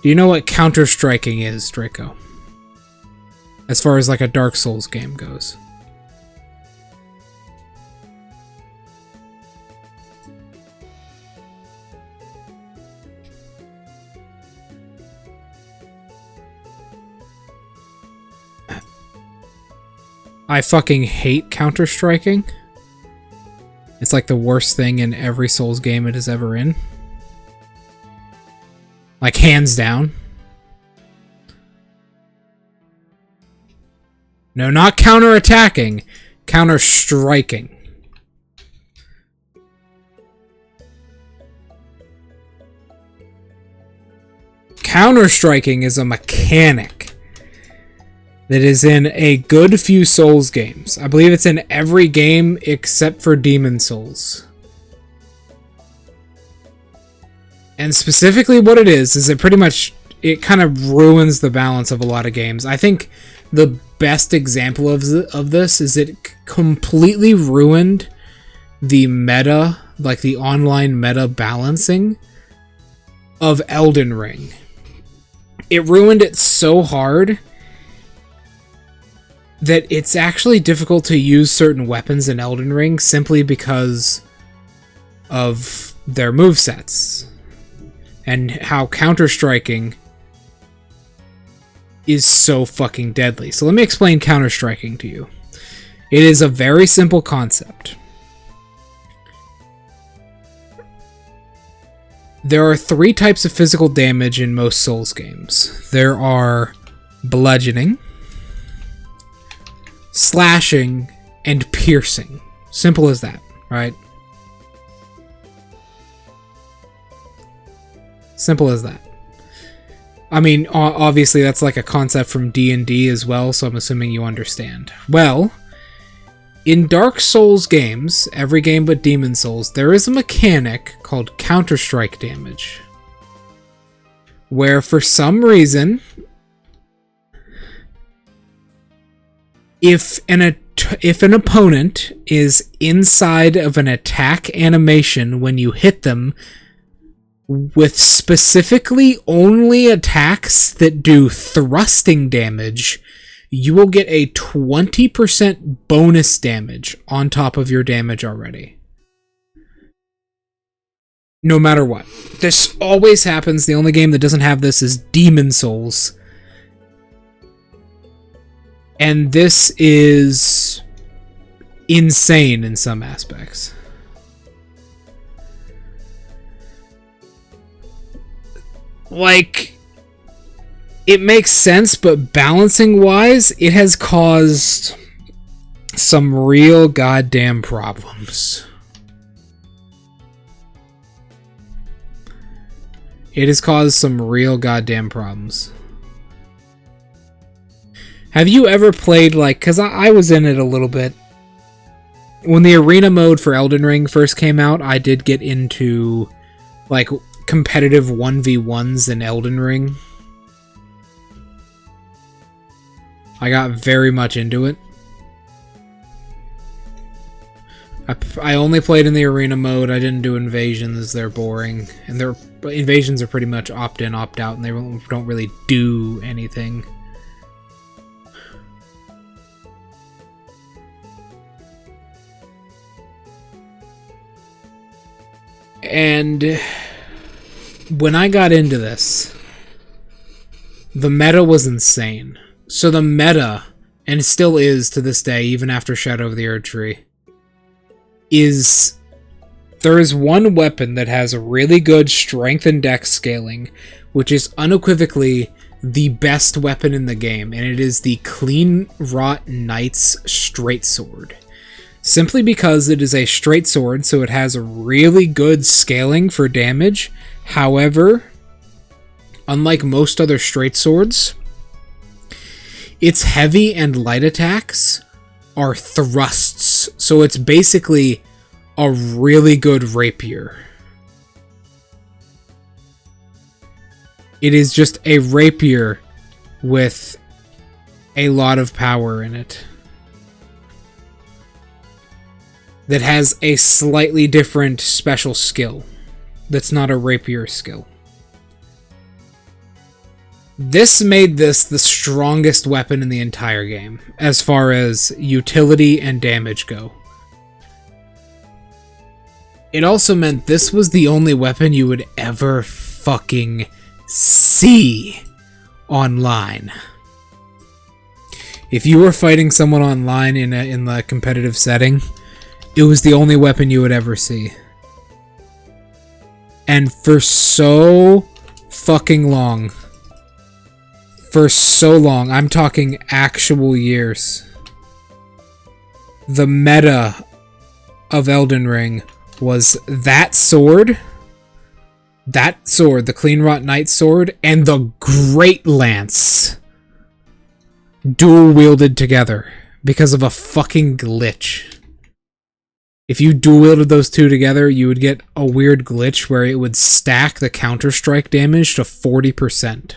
Do you know what counter-striking is, Draco? As far as like a Dark Souls game goes. I fucking hate counter-striking. It's like the worst thing in every Souls game it is ever in. Like, hands down. No, not counter-attacking. Counter-striking. Counter-striking is a mechanic that is in a good few Souls games. I believe it's in every game except for Demon Souls. And specifically what it is it pretty much, it kind of ruins the balance of a lot of games. I think the best example of this is it completely ruined the meta, like the online meta balancing of Elden Ring. It ruined it so hard that it's actually difficult to use certain weapons in Elden Ring simply because of their movesets and how counter-striking is so fucking deadly. So let me explain counter-striking to you. It is a very simple concept. There are 3 types of physical damage in most Souls games. There are bludgeoning, slashing, and piercing. Simple as that, right? Simple as that. I mean, obviously that's like a concept from D&D as well, so I'm assuming you understand. Well, in Dark Souls games, every game but Demon Souls, there is a mechanic called Counter-Strike damage, where for some reason, if an opponent is inside of an attack animation when you hit them, with specifically only attacks that do thrusting damage, you will get a 20% bonus damage on top of your damage already. No matter what. This always happens. The only game that doesn't have this is Demon Souls. And this is insane in some aspects. Like, it makes sense, but balancing wise, it has caused some real goddamn problems. It has caused some real goddamn problems. Have you ever played, like, because I was in it a little bit. When the arena mode for Elden Ring first came out, I did get into, like, competitive 1v1s in Elden Ring. I got very much into it. I only played in the arena mode. I didn't do invasions. They're boring. And invasions are pretty much opt-in, opt-out, and they don't really do anything. And when I got into this, the meta was insane. So the meta, and it still is to this day, even after Shadow of the Erdtree, is there is one weapon that has a really good strength and dex scaling, which is unequivocally the best weapon in the game, and it is the Clean Rot Knight's Straight Sword. Simply because it is a straight sword, so it has a really good scaling for damage. However, unlike most other straight swords, its heavy and light attacks are thrusts. So it's basically a really good rapier. It is just a rapier with a lot of power in it. That has a slightly different special skill. That's not a rapier skill. This made this the strongest weapon in the entire game, as far as utility and damage go. It also meant this was the only weapon you would ever fucking see online. If you were fighting someone online in the competitive setting, it was the only weapon you would ever see. And for so fucking long, I'm talking actual years, the meta of Elden Ring was that sword, the Clean Rot Knight sword, and the Great Lance dual wielded together because of a fucking glitch. If you dual-wielded those two together, you would get a weird glitch where it would stack the counter-strike damage to 40%.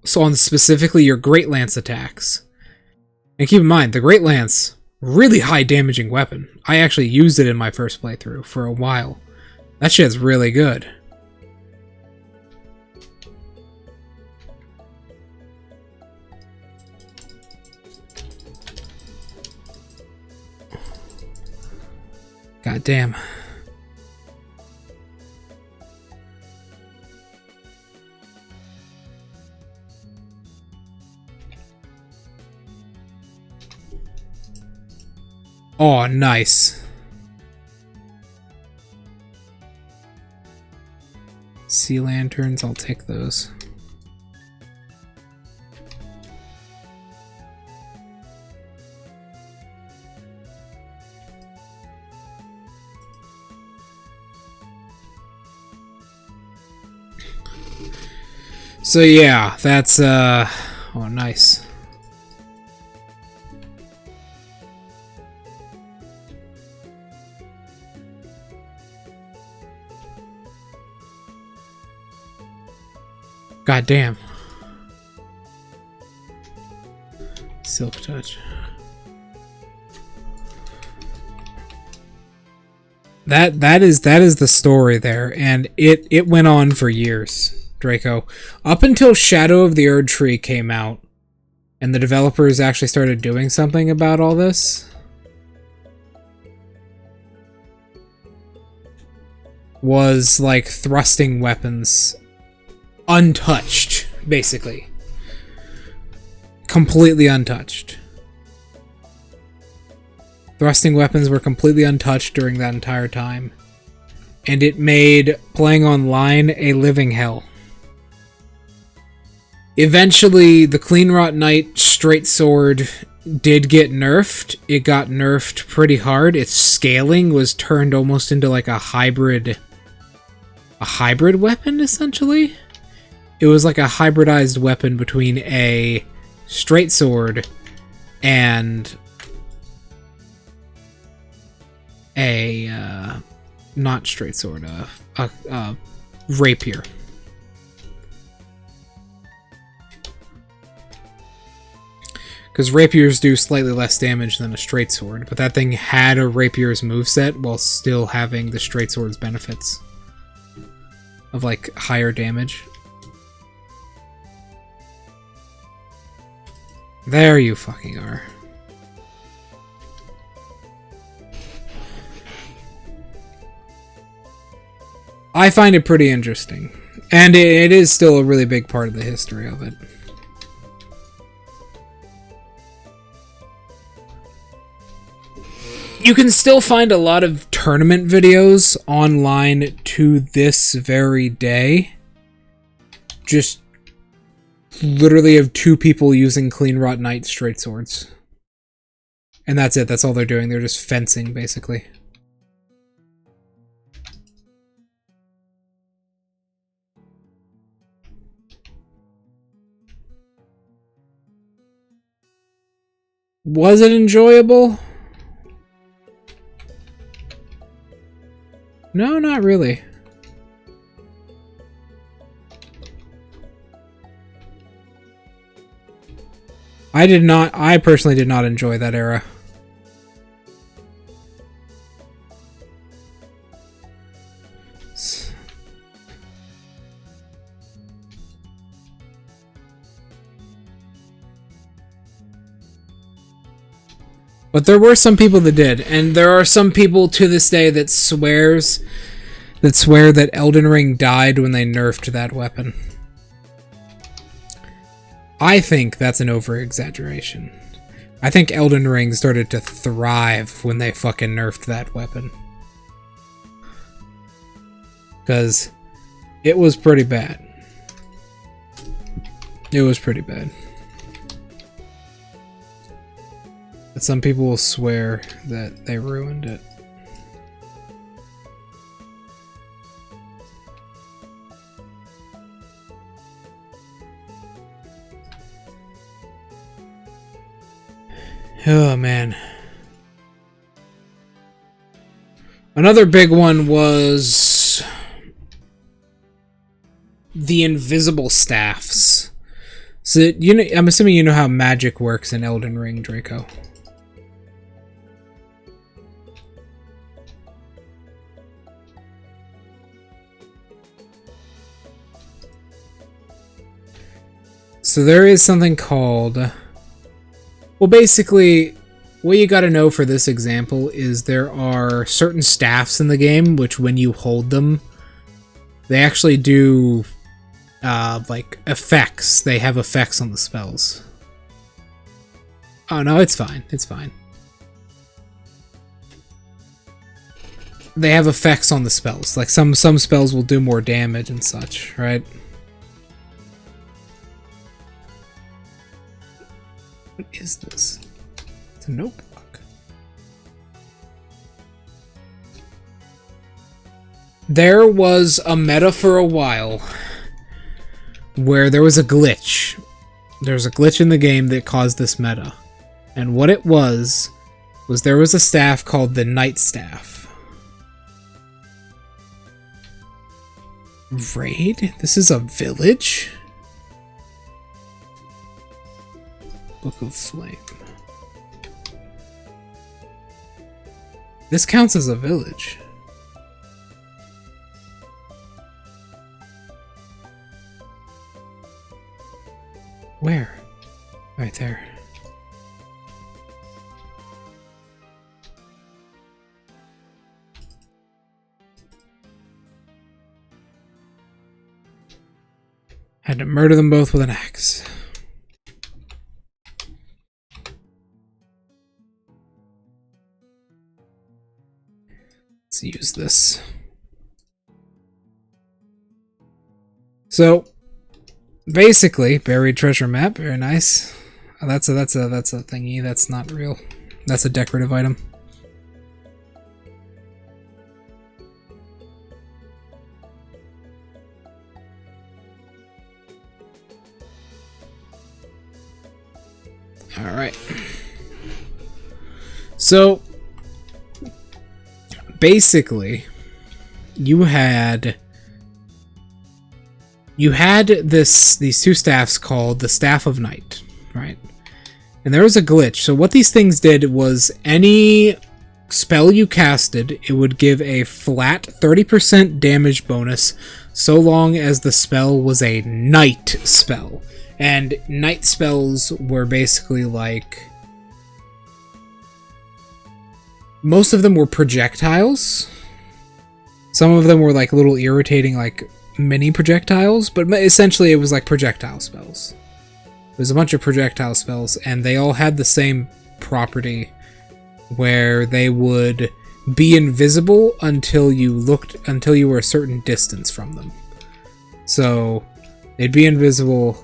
So on specifically your Great Lance attacks. And keep in mind, the Great Lance, really high damaging weapon. I actually used it in my first playthrough for a while. That shit's really good. God damn. Oh, nice. Sea lanterns, I'll take those. So yeah, that's oh nice. God damn. Silk touch. That is the story there, and it went on for years. Draco, up until Shadow of the Erdtree came out, and the developers actually started doing something about all this, was like thrusting weapons untouched, basically. completely untouched. Thrusting weapons were completely untouched during that entire time. And it made playing online a living hell. Eventually, the Clean Rot Knight straight sword did get nerfed. It got nerfed pretty hard. Its scaling was turned almost into like a hybrid weapon, essentially. It was like a hybridized weapon between a straight sword and a not straight sword, a rapier. Because rapiers do slightly less damage than a straight sword, but that thing had a rapier's moveset while still having the straight sword's benefits of like higher damage. There you fucking are. I find it pretty interesting. And it is still a really big part of the history of it. You can still find a lot of tournament videos online to this very day. Just literally of two people using Clean Rot Knight straight swords. And that's it. That's all they're doing. They're just fencing, basically. Was it enjoyable? No, not really. I personally did not enjoy that era. But there were some people that did, and there are some people to this day that swear that Elden Ring died when they nerfed that weapon. I think that's an over-exaggeration. I think Elden Ring started to thrive when they fucking nerfed that weapon. Because it was pretty bad. It was pretty bad. But some people will swear that they ruined it. Oh, man. Another big one was the invisible staffs. So, you know, I'm assuming you know how magic works in Elden Ring, Draco. So there is something called... Well, basically, what you gotta know for this example is there are certain staffs in the game which, when you hold them, they actually do, like, effects. They have effects on the spells. Oh, no, it's fine. It's fine. They have effects on the spells. Like, some spells will do more damage and such, right? What is this? It's a notebook. There was a meta for a while where there was a glitch. There's a glitch in the game that caused this meta. And what it was there was a staff called the Night Staff. Raid? This is a village? Book of Flame. This counts as a village. Where? Right there. Had to murder them both with an axe. Let's use this. So, basically, buried treasure map. Very nice. Oh, that's a thingy. That's not real. That's a decorative item. All right. So, basically, you had these two staffs called the Staff of Night, right? And there was a glitch. So what these things did was any spell you casted, it would give a flat 30% damage bonus so long as the spell was a night spell. And night spells were basically like... most of them were projectiles. Some of them were like little irritating like mini projectiles, but essentially it was like projectile spells. It was a bunch of projectile spells, and they all had the same property where they would be invisible until you were a certain distance from them. So they'd be invisible,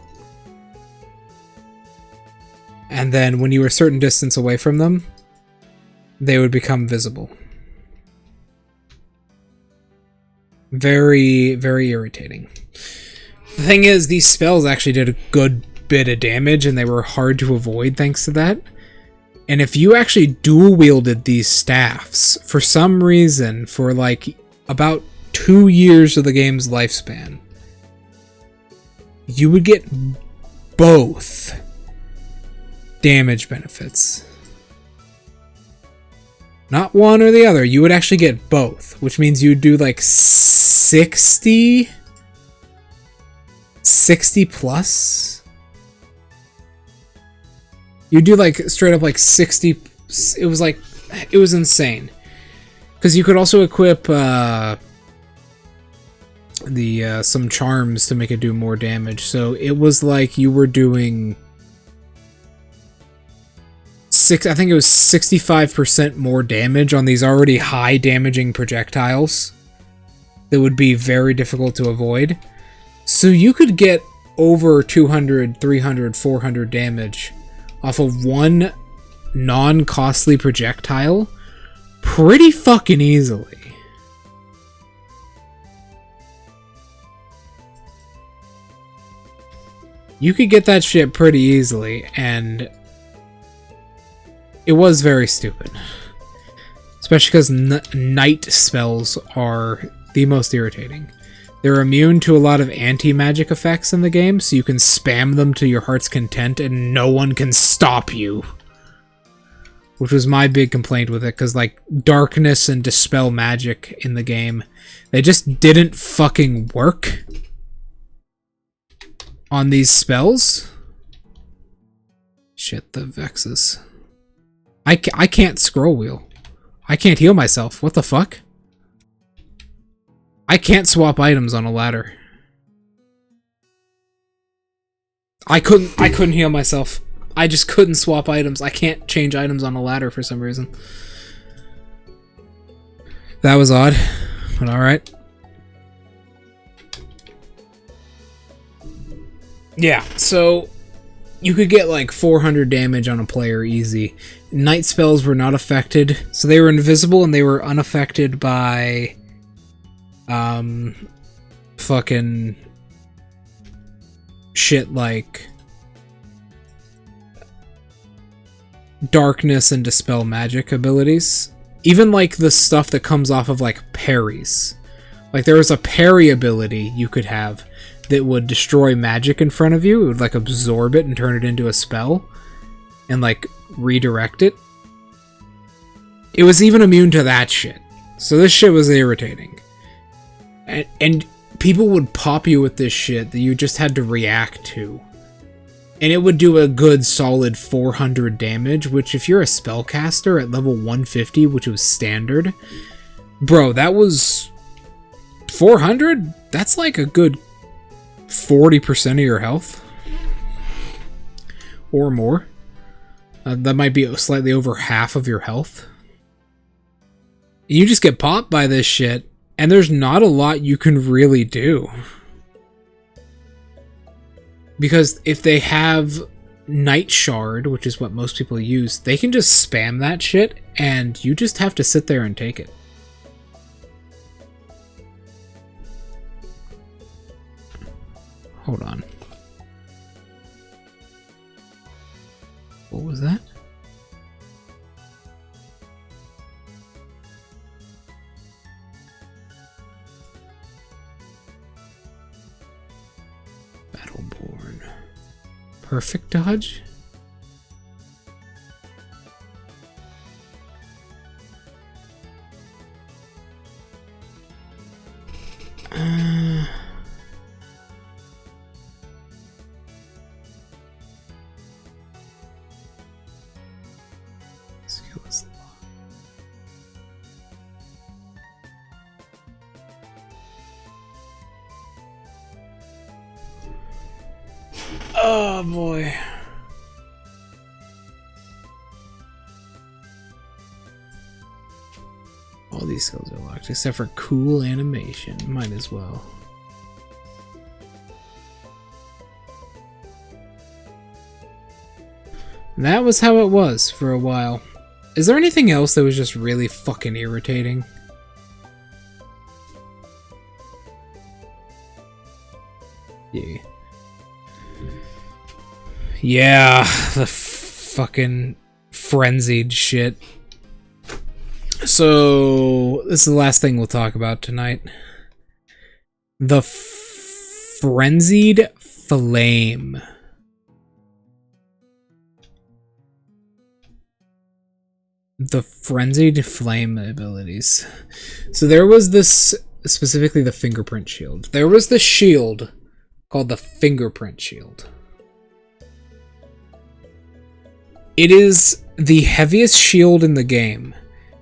and then when you were a certain distance away from them, they would become visible. Very, very irritating. The thing is, these spells actually did a good bit of damage, and they were hard to avoid thanks to that. And if you actually dual wielded these staffs, for some reason, for like about 2 years of the game's lifespan, you would get both damage benefits. Not one or the other, you would actually get both, which means you'd do like 60 plus. You do like straight up like 60. It was insane. Because you could also equip some charms to make it do more damage. So it was like you were doing I think it was 65% more damage on these already high damaging projectiles that would be very difficult to avoid. So you could get over 200, 300, 400 damage off of one non-costly projectile pretty fucking easily. You could get that shit pretty easily, and it was very stupid. Especially because night spells are the most irritating. They're immune to a lot of anti-magic effects in the game, so you can spam them to your heart's content and no one can stop you. Which was my big complaint with it, because like darkness and dispel magic in the game, they just didn't fucking work on these spells. Shit, the Vexes. I can't scroll wheel. I can't heal myself. What the fuck? I can't swap items on a ladder. I couldn't heal myself. I just couldn't swap items. I can't change items on a ladder for some reason. That was odd, but alright. Yeah, so you could get like 400 damage on a player easy. Night spells were not affected, so they were invisible and they were unaffected by fucking shit like darkness and dispel magic abilities. Even like the stuff that comes off of like parries. Like there was a parry ability you could have that would destroy magic in front of you. It would like absorb it and turn it into a spell and like redirect it. It was even immune to that shit. So this shit was irritating. And people would pop you with this shit that you just had to react to. And it would do a good solid 400 damage, which if you're a spellcaster at level 150, which was standard, bro, that was 400? That's like a good 40% of your health. Or more. That might be slightly over half of your health. You just get popped by this shit, and there's not a lot you can really do. Because if they have Night Shard, which is what most people use, they can just spam that shit, and you just have to sit there and take it. Hold on. What was that? Battleborn. Perfect dodge? Skill is locked. Oh boy. All these skills are locked except for cool animation. Might as well. That was how it was for a while. Is there anything else that was just really fucking irritating? Yeah. Yeah, the fucking frenzied shit. So, this is the last thing we'll talk about tonight. The frenzied flame. The frenzied flame abilities. So there was this, specifically the fingerprint shield. There was this shield called the fingerprint shield. It is the heaviest shield in the game,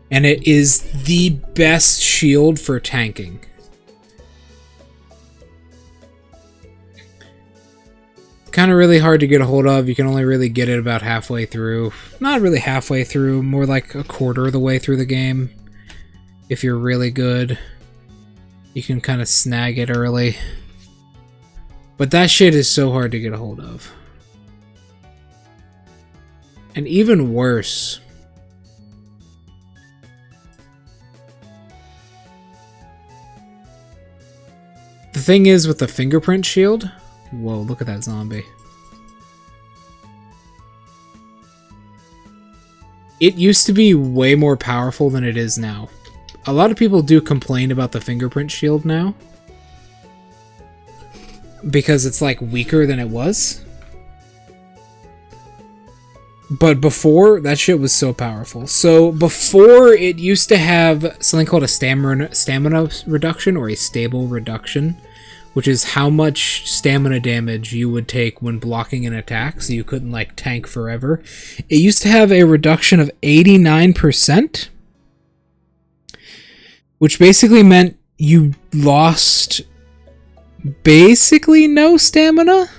and it is the best shield for tanking. Kind of really hard to get a hold of. You can only really get it about halfway through. Not really halfway through, more like a quarter of the way through the game. If you're really good, you can kind of snag it early. But that shit is so hard to get a hold of. And even worse, the thing is with the fingerprint shield. Whoa, look at that zombie. It used to be way more powerful than it is now. A lot of people do complain about the fingerprint shield now, because it's like weaker than it was. But before, that shit was so powerful. So before, it used to have something called a stamina reduction, or a stable reduction, which is how much stamina damage you would take when blocking an attack, so you couldn't like tank forever. It used to have a reduction of 89%, which basically meant you lost basically no stamina.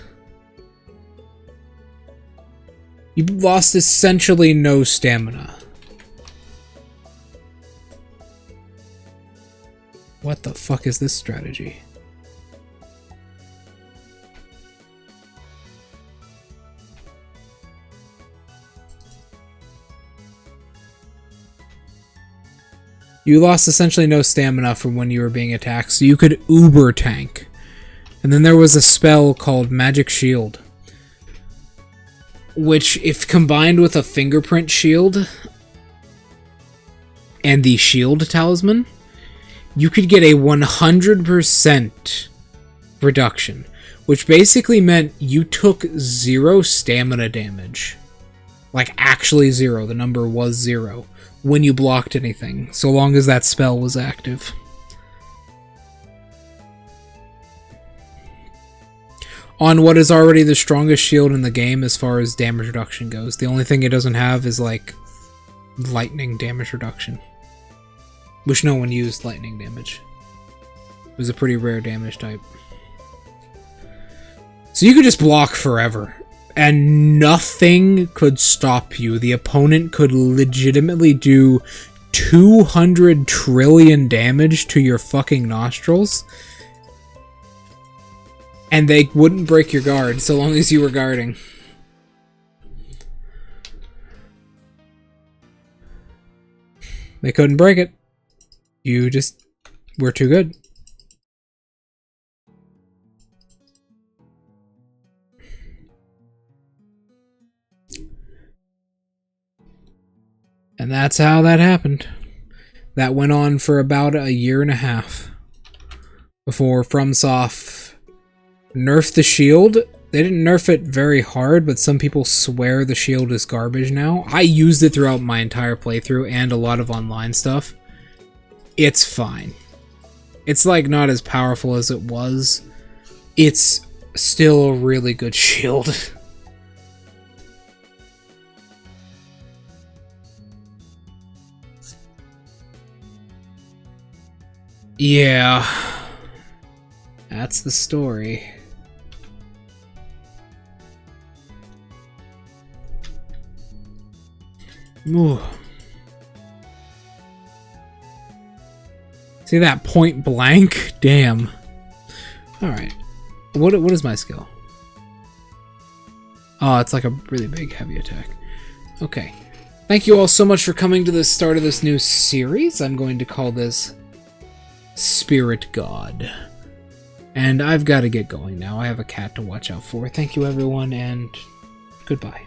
You lost essentially no stamina. What the fuck is this strategy? You lost essentially no stamina from when you were being attacked, so you could uber tank. And then there was a spell called Magic Shield, which, if combined with a fingerprint shield and the shield talisman, you could get a 100% reduction, which basically meant you took 0 stamina damage. Like, actually 0. The number was 0 when you blocked anything, so long as that spell was active. On what is already the strongest shield in the game as far as damage reduction goes. The only thing it doesn't have is, like, lightning damage reduction. Which no one used lightning damage. It was a pretty rare damage type. So you could just block forever, and nothing could stop you. The opponent could legitimately do 200 trillion damage to your fucking nostrils. And they wouldn't break your guard so long as you were guarding. They couldn't break it. You just were too good. And that's how that happened. That went on for about a year and a half before FromSoft nerfed the shield. They didn't nerf it very hard, but some people swear the shield is garbage now. I used it throughout my entire playthrough and a lot of online stuff. It's fine. It's like not as powerful as it was. It's still a really good shield. Yeah, that's the story. Ooh. See that point blank? Damn. Alright. What is my skill? Oh, it's like a really big heavy attack. Okay. Thank you all so much for coming to the start of this new series. I'm going to call this Spirit God. And I've got to get going now. I have a cat to watch out for. Thank you everyone, and goodbye.